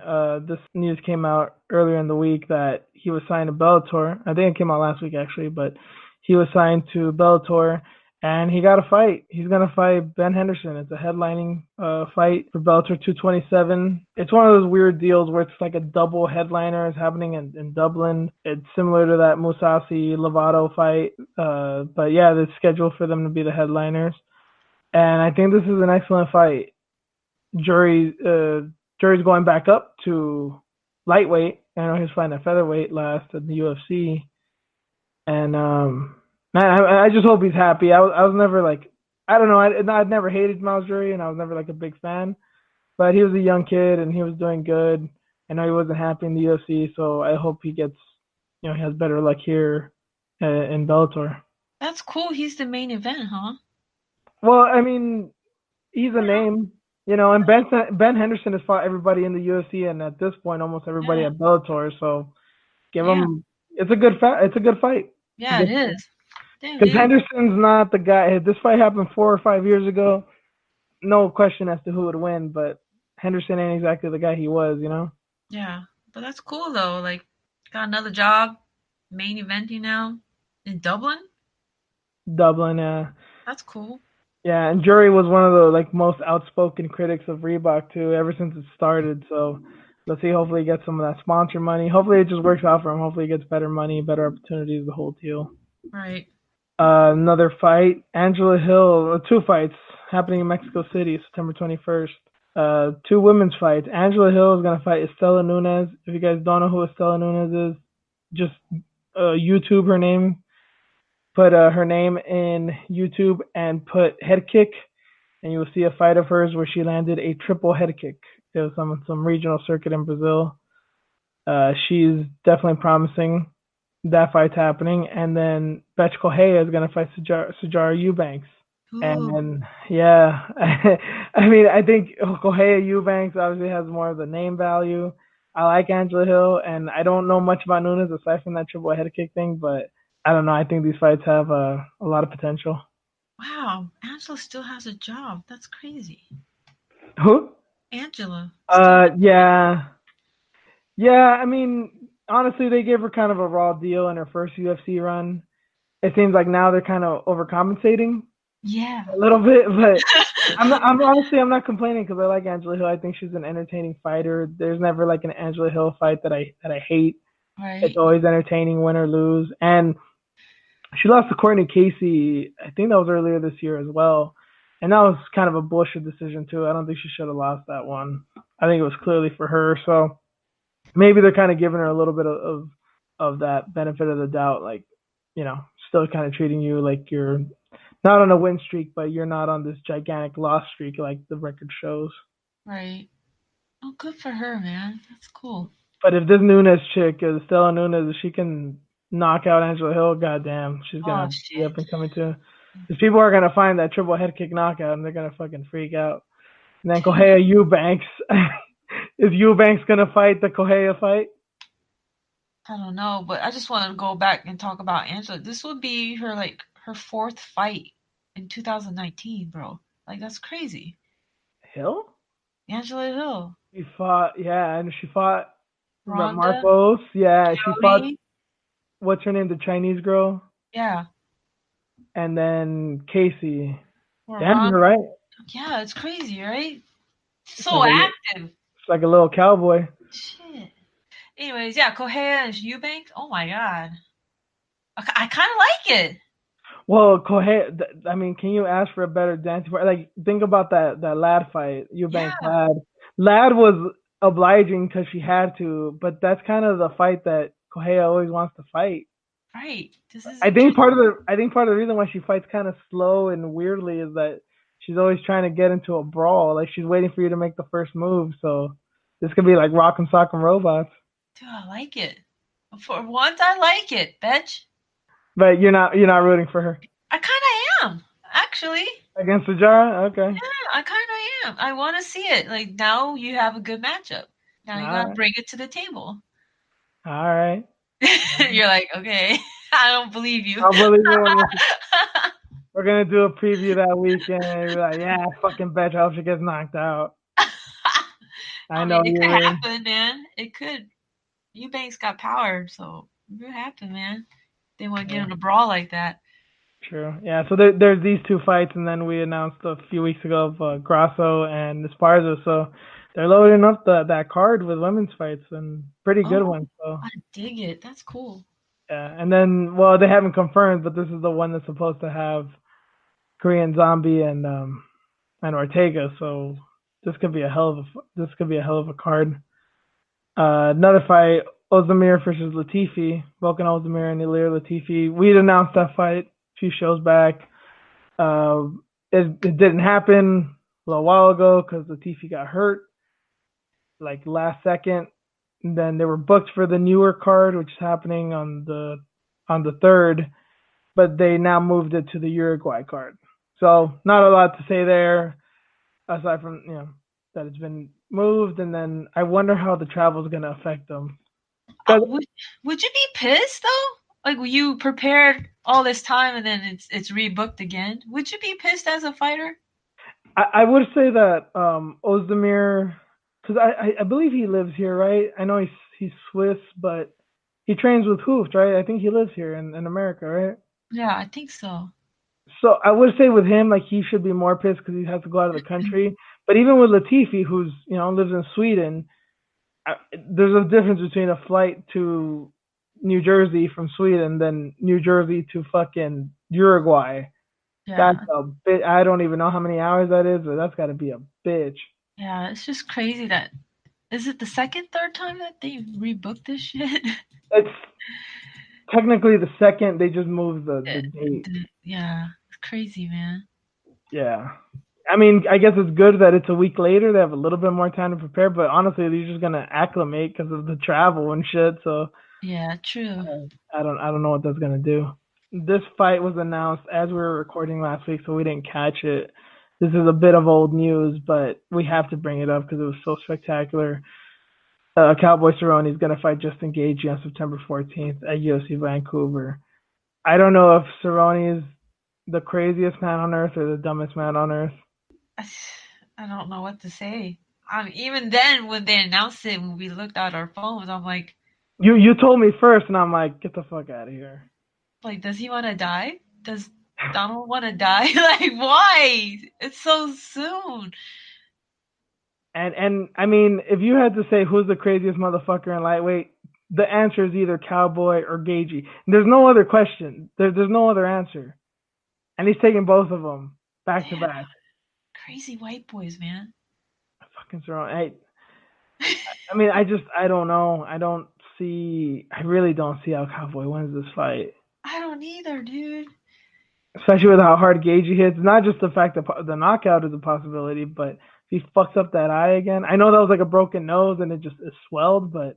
This news came out earlier in the week that he was signed to Bellator. I think it came out last week, actually, but he was signed to Bellator, and he got a fight. He's gonna fight Ben Henderson. It's a headlining fight for Bellator 227. It's one of those weird deals where it's like a double headliner is happening in Dublin. It's similar to that Mousasi Lovato fight, but yeah, it's scheduled for them to be the headliners. And I think this is an excellent fight. Jury Jury's going back up to lightweight. I know he was fighting at featherweight last in the UFC, and man, I just hope he's happy. I was never like, I don't know, I'd never hated Miles Jury, and I was never like a big fan. But he was a young kid, and he was doing good. I know he wasn't happy in the UFC, so I hope he gets, he has better luck here in Bellator. That's cool. He's the main event, huh? Well, I mean, he's a name, and Ben Henderson has fought everybody in the UFC, and at this point, almost everybody Yeah. at Bellator. So give Yeah. him. It's a good fight. It's a good fight. Yeah, it is. Damn, Because dude. Henderson's not the guy. This fight happened 4 or 5 years ago. No question as to who would win, but Henderson ain't exactly the guy he was. Yeah. But that's cool though. Like, got another job, main eventing now in Dublin. Dublin, That's cool. yeah, and Jury was one of the like most outspoken critics of Reebok too, ever since it started. So let's see. Hopefully, he gets some of that sponsor money. Hopefully, it just works out for him. Hopefully, he gets better money, better opportunities, the whole deal. Right. Another fight, Angela Hill. Two fights happening in Mexico City, September 21st. Two women's fights. Angela Hill is gonna fight Estela Nunez. If you guys don't know who Estela Nunez is, just YouTube her name. Put her name in YouTube and put head kick, and you will see a fight of hers where she landed a triple head kick. It was some regional circuit in Brazil. She's definitely promising. That fight's happening, and then Betch Correia is gonna fight Sijara Eubanks. Ooh. And yeah, I mean, I think Correia Eubanks obviously has more of the name value. I like Angela Hill, and I don't know much about Nunes aside from that triple head kick thing, but I don't know. I think these fights have a lot of potential. Wow. Angela still has a job. That's crazy. Who? Angela still. Yeah, yeah. I mean, honestly, they gave her kind of a raw deal in her first UFC run. It seems like now they're kind of overcompensating Yeah. a little bit, but I'm not complaining because I like Angela Hill. I think she's an entertaining fighter. There's never like an Angela Hill fight that I hate. It's Right. always entertaining, win or lose. And she lost to Courtney Casey. I think that was earlier this year as well. And that was kind of a bullshit decision too. I don't think she should have lost that one. I think it was clearly for her. So maybe they're kind of giving her a little bit of that benefit of the doubt, like, still kind of treating you like you're not on a win streak, but you're not on this gigantic loss streak like the record shows. Right. Oh, good for her, man. That's cool. But if this Nunes chick, Stella Nunes, if she can knock out Angela Hill, goddamn, she's Oh gonna be shit. up and coming too. Because people are gonna find that triple head kick knockout and they're gonna fucking freak out. And then Dude, Correia Eubanks, is Eubanks gonna fight the Correia fight? I don't know, but I just want to go back and talk about Angela. This would be her fourth fight in 2019, bro. Like that's crazy. Hill? Angela Hill, She fought, yeah, and she fought Ronda, Marcos. Yeah, she fought, Kelly, what's her name, the Chinese girl, yeah, and then Casey. or Damn, Ronda. you're right. Yeah, it's crazy, right? It's So like a active. it's like a little cowboy. Shit. Anyways, yeah, Correa and Eubanks. Oh my god, I kind of like it. Well, Correia, I mean, can you ask for a better dancing partner? Like, think about that Lad fight, Yeah, Eubanks Lad. Lad was obliging because she had to, but that's kind of the fight that Correia always wants to fight. right. This is I think interesting. part of the reason why she fights kind of slow and weirdly is that she's always trying to get into a brawl. Like she's waiting for you to make the first move. So this could be like Rock'em Sock'em Robots. Dude, I like it. For once, I like it, bitch. But you're not rooting for her I kind of am, actually. against Sajara. Okay, Yeah, I kind of am. I want to see it. Like now, you have a good matchup. Now all you gotta right, bring it to the table. all right. You're like, okay, I don't believe you. I'll believe it when we're gonna do a preview that weekend. And you're like, yeah, fucking bet. I hope she gets knocked out. I I mean, know it you could mean. happen, man. It could. Eubanks got power, so it could happen, man. They want to get Yeah. in a brawl like that. True. Yeah. So there's these two fights, and then we announced a few weeks ago of Grasso and Esparza. So they're loading up that card with women's fights and pretty good Oh, ones. So I dig it. That's cool. yeah. And then well, they haven't confirmed, but this is the one that's supposed to have Korean Zombie and Ortega. So this could be a hell of a card. Another fight, Ozdemir versus Latifi. Volkan Ozdemir and Ilir Latifi. We'd announced that fight a few shows back. Uh, it didn't happen a little while ago because Latifi got hurt like last second. And then they were booked for the newer card, which is happening on the third, but they now moved it to the Uruguay card. So not a lot to say there, aside from that it's been moved. And then I wonder how the travel is going to affect them. Because Would you be pissed though? Like you prepared all this time and then it's rebooked again? Would you be pissed as a fighter? I would say that Ozdemir, because I believe he lives here, right? I know he's Swiss, but he trains with Hooft, right? I think he lives here in America, right? Yeah, I think so. So I would say with him, like he should be more pissed because he has to go out of the country. But even with Latifi, who's lives in Sweden, there's a difference between a flight to New Jersey from Sweden than New Jersey to fucking Uruguay. That's Yeah. a bit. I don't even know how many hours that is, but that's got to be a bitch. Yeah, it's just crazy that is it the second, third time that they rebooked this shit? It's technically the second. They just moved the date. Yeah, it's crazy, man. Yeah. I mean, I guess it's good that it's a week later. They have a little bit more time to prepare, but honestly, they're just gonna acclimate because of the travel and shit. So Yeah, true. I don't know what that's gonna do. This fight was announced as we were recording last week, so we didn't catch it. This is a bit of old news, but we have to bring it up because it was so spectacular. Cowboy Cerrone is gonna fight Justin Gaethje on September 14th at UFC Vancouver. I don't know if Cerrone is the craziest man on earth or the dumbest man on earth. I don't know what to say. Even then, when they announced it, when we looked at our phones, I'm You told me first, and I'm like, get the fuck out of here. like, does he want to die? Does Donald want to die? Like, why? It's so soon. And I mean, if you had to say who's the craziest motherfucker in lightweight, the answer is either Cowboy or Gagey. There's no other question. There's no other answer. And he's taking both of them back to Yeah, back. crazy white boys, man. Fucking Cerrone. I mean, I don't know. I really don't see how Cowboy wins this fight. I don't either, dude. Especially with how hard Gagey hits. Not just the fact that the knockout is a possibility, but if he fucks up that eye again. I know that was like a broken nose and it swelled, but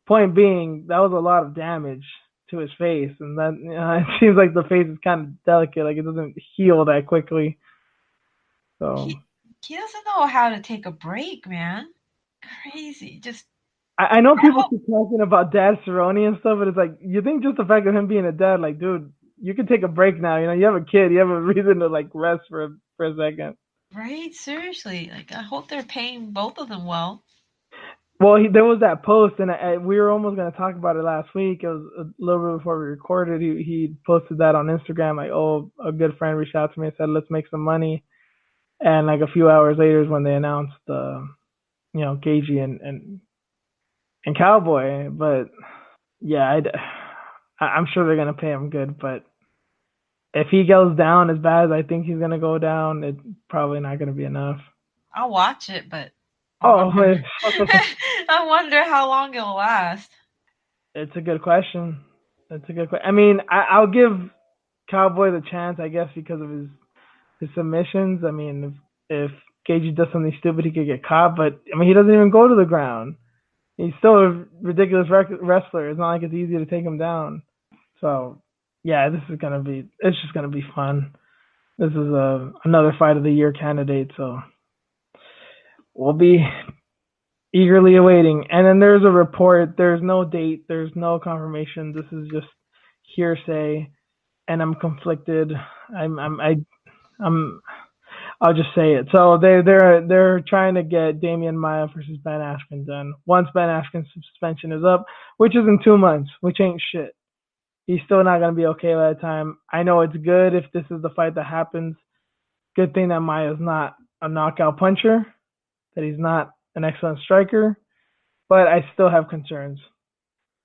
point being, that was a lot of damage to his face, and then it seems like the face is kind of delicate, like it doesn't heal that quickly. So He doesn't know how to take a break, man. Crazy. Just I know people keep talking about Dad Cerrone and stuff, but it's like you think just the fact of him being a dad, like dude, you can take a break now. You have a kid, you have a reason to like rest for a second. right, seriously. Like, I hope they're paying both of them well. Well, there was that post, and we were almost going to talk about it last week. It was a little bit before we recorded. He posted that on Instagram, like, oh, a good friend reached out to me and said, let's make some money. And like a few hours later is when they announced, Gagey and Cowboy. But yeah, I'm sure they're going to pay him good. But if he goes down as bad as I think he's going to go down, it's probably not going to be enough. I'll watch it, but I Oh, wonder. I wonder how long it'll last. it's a good question. It's a good question. I mean, I'll give Cowboy the chance, I guess, because of his submissions. I mean, if Gagey does something stupid, he could get caught. But I mean, he doesn't even go to the ground. He's still a ridiculous wrestler. It's not like it's easy to take him down. So yeah, it's just gonna be fun. This is another fight of the year candidate. So we'll be eagerly awaiting. And then there's a report. There's no date. There's no confirmation. This is just hearsay, and I'm conflicted. I'm I'll just say it. So they're trying to get Damian Maia versus Ben Askren done. Once Ben Askren's suspension is up, which is in 2 months, which ain't shit. He's still not gonna be okay by the time. I know it's good if this is the fight that happens. Good thing that Maia's not a knockout puncher, that he's not an excellent striker, but I still have concerns.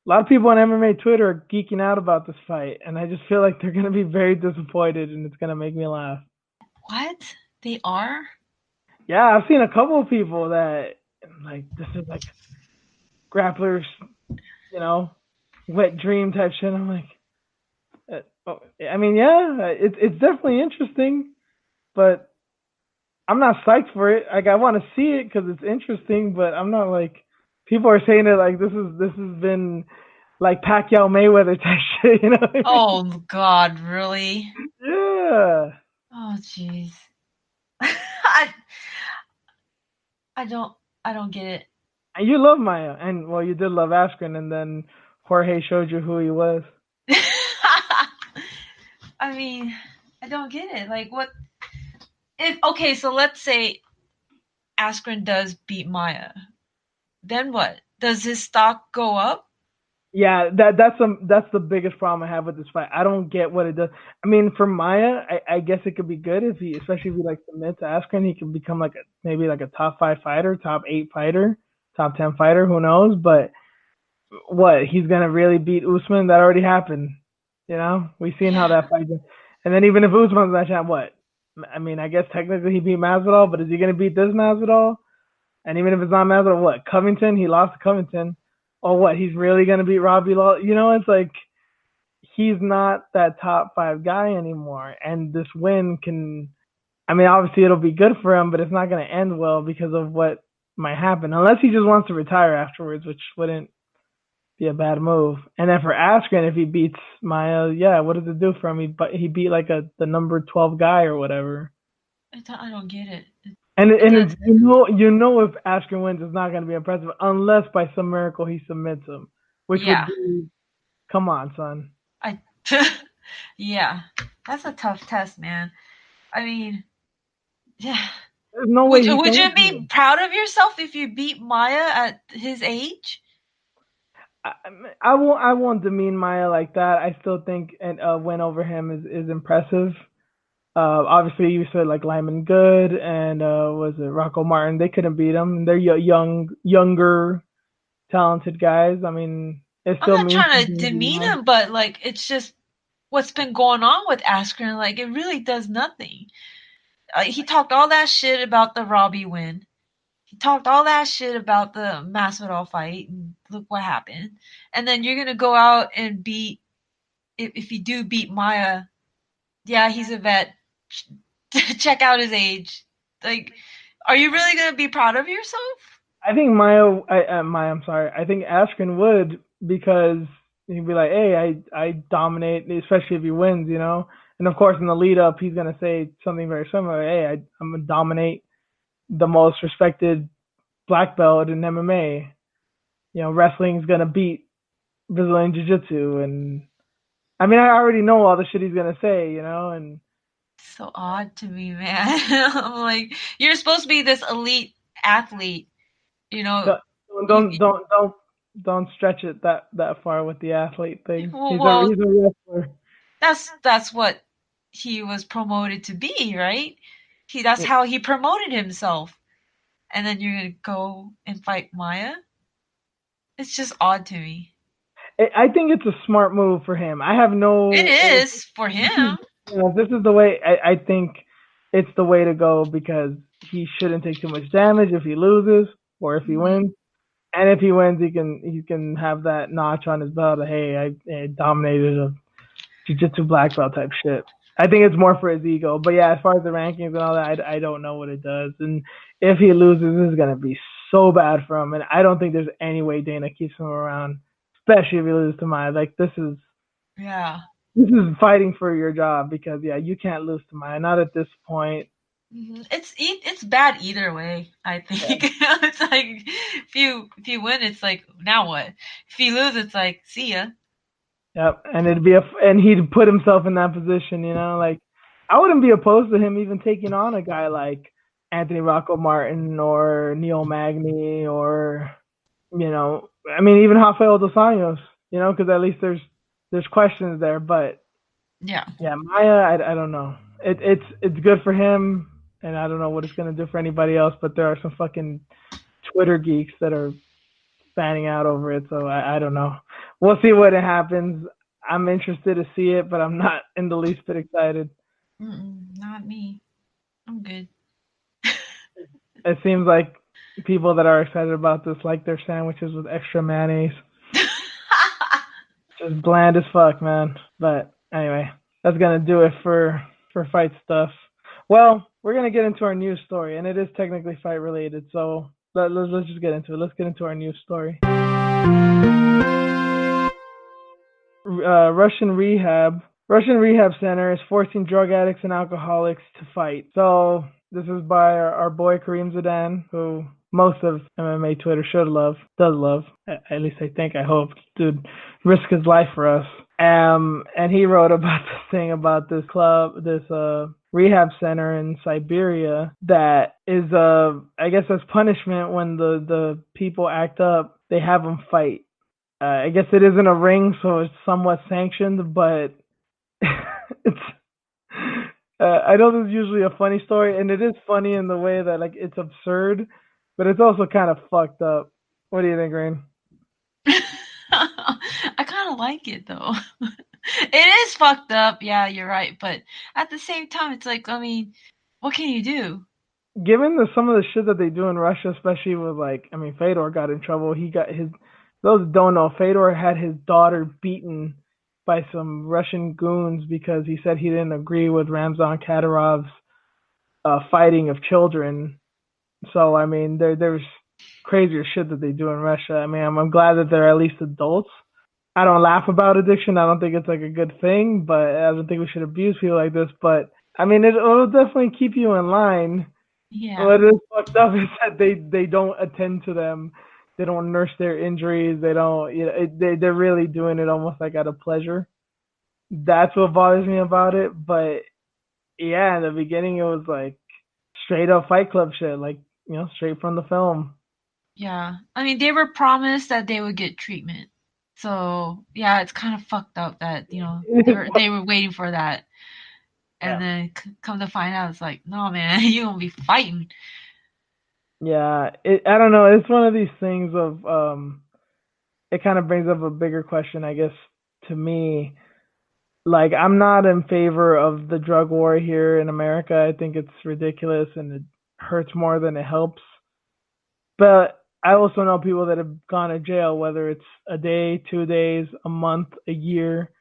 A lot of people on MMA Twitter are geeking out about this fight, and I just feel like they're gonna be very disappointed, and it's gonna make me laugh. What? They are? Yeah, I've seen a couple of people that like this is like grapplers, you know, wet dream type shit. I'm like, I mean, yeah, it's definitely interesting, but I'm not psyched for it. Like, I want to see it because it's interesting, but I'm not like people are saying it like this has been like Pacquiao Mayweather type shit. You know what I mean? Oh God, really? Yeah. Oh jeez. I I don't I don't get it. And you love Maya, and well, you did love Askren, and then Jorge showed you who he was. I mean, I don't get it. Like what if okay, so let's say Askren does beat Maya. Then what? Does his stock go up? Yeah, that's the biggest problem I have with this fight. I don't get what it does. I mean, for Maya, I guess it could be good if he, especially if he like submits to Askren, he could become like a maybe like a top 5 fighter, top 8 fighter, top 10 fighter. Who knows? But what he's gonna really beat Usman? That already happened. You know, we've seen how Yeah. that fight. And then even if Usman's not champ, what? I mean, I guess technically he beat Masvidal, but is he gonna beat this Masvidal? And even if it's not Masvidal, what? Covington? He lost to Covington. Or what? He's really gonna beat Robbie Lawler? You know, it's like he's not that top 5 guy anymore. And this win can. I mean, obviously it'll be good for him, but it's not gonna end well because of what might happen, unless he just wants to retire afterwards, which wouldn't be a bad move. And then for Askren, if he beats Maya, yeah, what does it do for him? He beat like the number 12 guy or whatever. I don't get it. It And does. you know if Askren wins, it's not going to be impressive unless by some miracle he submits him, which would Yeah. be, come on, son. I yeah. That's a tough test, man. I mean, yeah. There's no way Would he would can you win. be proud of yourself if you beat Maya at his age? I, I won't demean Maya like that. I still think a win over him is impressive. Obviously, you said like Lyman Good and was it Rocco Martin? They couldn't beat him. They're younger, talented guys. I mean, it I'm still not means trying to something to be demean mine. him, but like it's just what's been going on with Askren. Like it really does nothing. He talked all that shit about the Robbie win. He talked all that shit about the Masvidal fight, and look what happened. And then you're gonna go out and beat if you do beat Maya. Yeah, he's a vet. Check out his age. Like, are you really gonna be proud of yourself? I think I'm sorry. I think Askren would because he'd be like, "Hey, I dominate," especially if he wins, you know. And of course, in the lead up, he's gonna say something very similar. Hey, I'm gonna dominate the most respected black belt in MMA. You know, wrestling's gonna beat Brazilian Jiu Jitsu, and I mean, I already know all the shit he's gonna say, you know, and So odd to me, man. I'm like, you're supposed to be this elite athlete, you know. don't You don't don't don't, don't stretch it that far with the athlete thing. well, He's a well, wrestler. that's what he was promoted to be, right? That's Yeah. how he promoted himself. And then you're gonna go and fight Maya? It's just odd to me. I think it's a smart move for him. I have It no. is for This is, him. this is the way I think it's the way to go because he shouldn't take too much damage if he loses or if he Mhm. wins. And if he wins, he can have that notch on his belt. Of, hey, I dominated a jiu-jitsu black belt type shit. I think it's more for his ego. But yeah, as far as the rankings and all that, I don't know what it does. And if he loses, this is gonna be so bad for him. And I don't think there's any way Dana keeps him around, especially if he loses to Maya. Like Yeah. this is fighting for your job because yeah, you can't lose to Maya. Not at this point. It's bad either way. I Yeah. think it's like if you win, it's like now what? If you lose, it's like see ya. Yep. And and he'd put himself in that position. You know, like I wouldn't be opposed to him even taking on a guy like Anthony Rocco Martin or Neil Magny or I mean even Rafael dos Anjos. You know, because at least there's there's questions there, but Yeah. yeah, Maya, I don't know. It's good for him, and I don't know what it's gonna do for anybody else. But there are some fucking Twitter geeks that are fanning out over it, so I don't know. We'll see what happens. I'm interested to see it, but I'm not in the least bit excited. Not me. I'm good. It seems like people that are excited about this like their sandwiches with extra mayonnaise. Just bland as fuck, man. But anyway, that's gonna do it for fight stuff. Well, we're gonna get into our news story, and it is technically fight related. So let's just get into it. Let's get into our news story. Russian rehab center is forcing drug addicts and alcoholics to fight. So this is by our boy Kareem Zidane, who most of MMA Twitter should love, does love. At least I think, I hope. Dude, risk his life for us. And he wrote about this thing about this club, this rehab center in Siberia that is I guess as punishment when the people act up, they have them fight. I guess it isn't a ring, so it's somewhat sanctioned, but it's. I know this is usually a funny story, and it is funny in the way that like it's absurd, but it's also kind of fucked up. What do you think, Rain? I kind of like it though. It is fucked up. Yeah, you're right. But at the same time, it's like, I mean, what can you do? Given some of the shit that they do in Russia, especially with like, I mean, Fedor got in trouble. He got his. Those who don't know, Fedor had his daughter beaten by some Russian goons because he said he didn't agree with Ramzan Kadyrov's fighting of children. So I mean, there's crazier shit that they do in Russia. I mean, I'm glad that they're at least adults. I don't laugh about addiction. I don't think it's like a good thing, but I don't think we should abuse people like this. But I mean, it'll definitely keep you in line. Yeah. What is fucked up is that they don't attend to them. They don't nurse their injuries. They don't. You know, they're really doing it almost like out of pleasure. That's what bothers me about it. But yeah, in the beginning it was like straight up Fight Club shit, like straight from the film. Yeah. I mean, they were promised that they would get treatment. So, yeah, it's kind of fucked up that, they were waiting for that. And Yeah. then come to find out, it's like, no, man, you gonna be fighting. Yeah, I don't know. It's one of these things of it kind of brings up a bigger question, I guess, to me. Like, I'm not in favor of the drug war here in America. I think it's ridiculous and it hurts more than it helps. But I also know people that have gone to jail, whether it's a day, 2 days, a month, a year,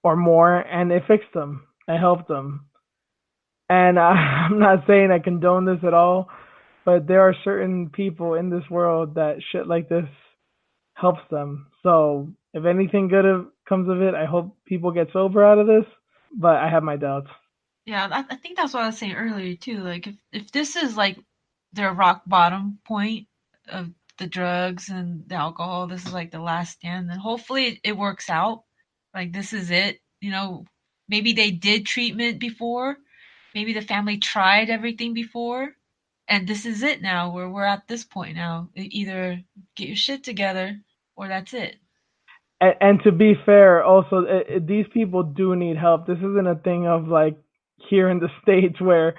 or more, and it fixed them. It helped them. And I'm not saying I condone this at all, but there are certain people in this world that shit like this helps them. So if anything good comes of it, I hope people get sober out of this. But I have my doubts. Yeah, I think that's what I was saying earlier too. Like, if this is like their rock bottom point of the drugs and the alcohol, this is like the last stand, then hopefully it works out. Like, this is it. Maybe they did treatment before. Maybe the family tried everything before. And this is it now, where we're at this point now. Either get your shit together or that's it. And to be fair, also these people do need help. This isn't a thing of like here in the states where,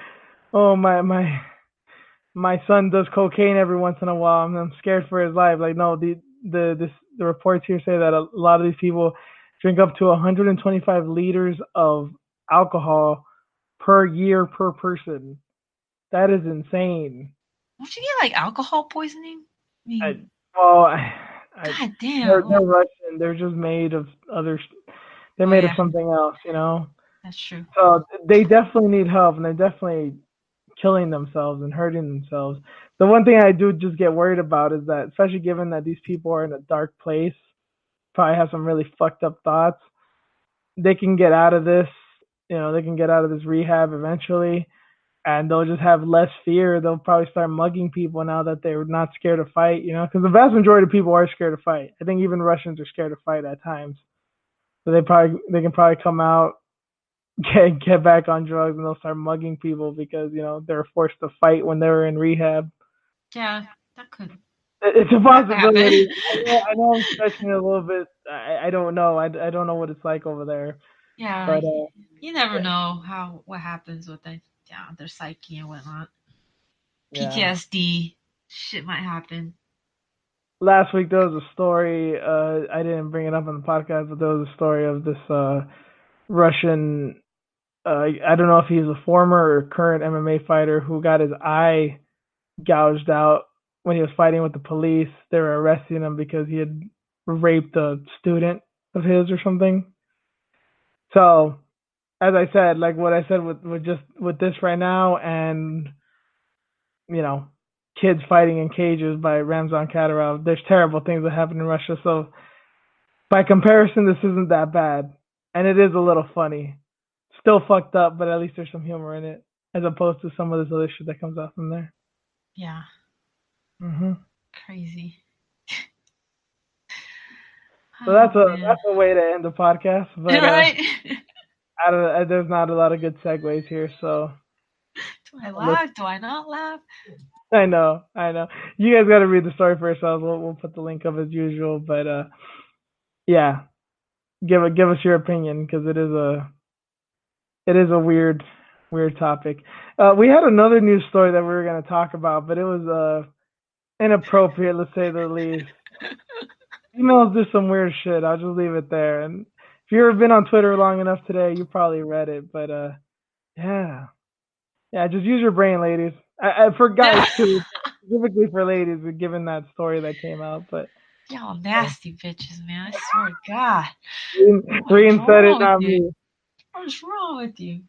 oh my son does cocaine every once in a while and I'm scared for his life. Like no, the reports here say that a lot of these people drink up to 125 liters of alcohol per year per person. That is insane. Don't you get like alcohol poisoning? I I, mean, well, god they're damn. Russian. They're just made of other. They're Oh made of yeah, something else. that's true. So they definitely need help, and they're definitely killing themselves and hurting themselves. The one thing I do just get worried about is that, especially given that these people are in a dark place, probably have some really fucked up thoughts. They can get out of this. They can get out of this rehab eventually, and they'll just have less fear. They'll probably start mugging people now that they're not scared to fight. Because the vast majority of people are scared to fight. I think even Russians are scared to fight at times. So they can probably come out, get back on drugs, and they'll start mugging people because they're forced to fight when they were in rehab. Yeah, that could. It's a That could happen. possibility. I know I'm stretching it a little bit. I don't know. I don't know what it's like over there. Yeah, But you never know what happens with their psyche and whatnot. yeah. PTSD shit might happen. Last week there was a story. I didn't bring it up on the podcast, but there was a story of this Russian. I don't know if he's a former or current MMA fighter who got his eye gouged out when he was fighting with the police. They were arresting him because he had raped a student of his or something. So, as I said, like what I said with this right now, and you know, kids fighting in cages by Ramzan Kadyrov. There's terrible things that happen in Russia. So, by comparison, this isn't that bad, and it is a little funny. Still fucked up, but at least there's some humor in it, as opposed to some of this other shit that comes out from there. Yeah. Hmm. Crazy. So Oh man. that's a way to end the podcast. But Right? there's not a lot of good segues here. So Do I let's. laugh? Do I not laugh? I know. You guys got to read the story for yourselves. We'll put the link up as usual. But yeah, give us your opinion because it is a weird topic. We had another news story that we were going to talk about, but it was inappropriate, let's say the least. Emails do some weird shit. I'll just leave it there. And if you've ever been on Twitter long enough today, you probably read it. But yeah, just use your brain, ladies. For guys too, specifically for ladies, given that story that came out. But Y'all nasty bitches, man. I swear to God. What's Reen said it, wrong with not you? me. What's wrong with you?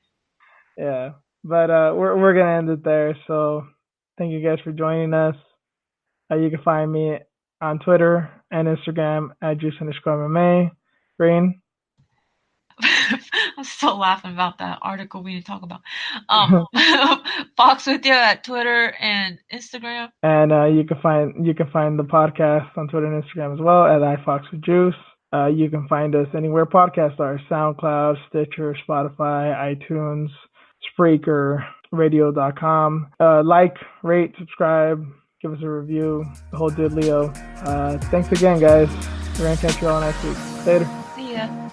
Yeah, but we're gonna end it there. So thank you guys for joining us. You can find me on Twitter and Instagram at juice_MMA. Green. I'm still laughing about that article we didn't talk about. Fox with you at Twitter and Instagram. And you can find the podcast on Twitter and Instagram as well at iFoxWithJuice. You can find us anywhere podcasts are: SoundCloud, Stitcher, Spotify, iTunes, Spreaker, Radio.com. Like, rate, subscribe, give us a review. The whole diddlio. Thanks again, guys. We're gonna catch you all next week. Later. See ya.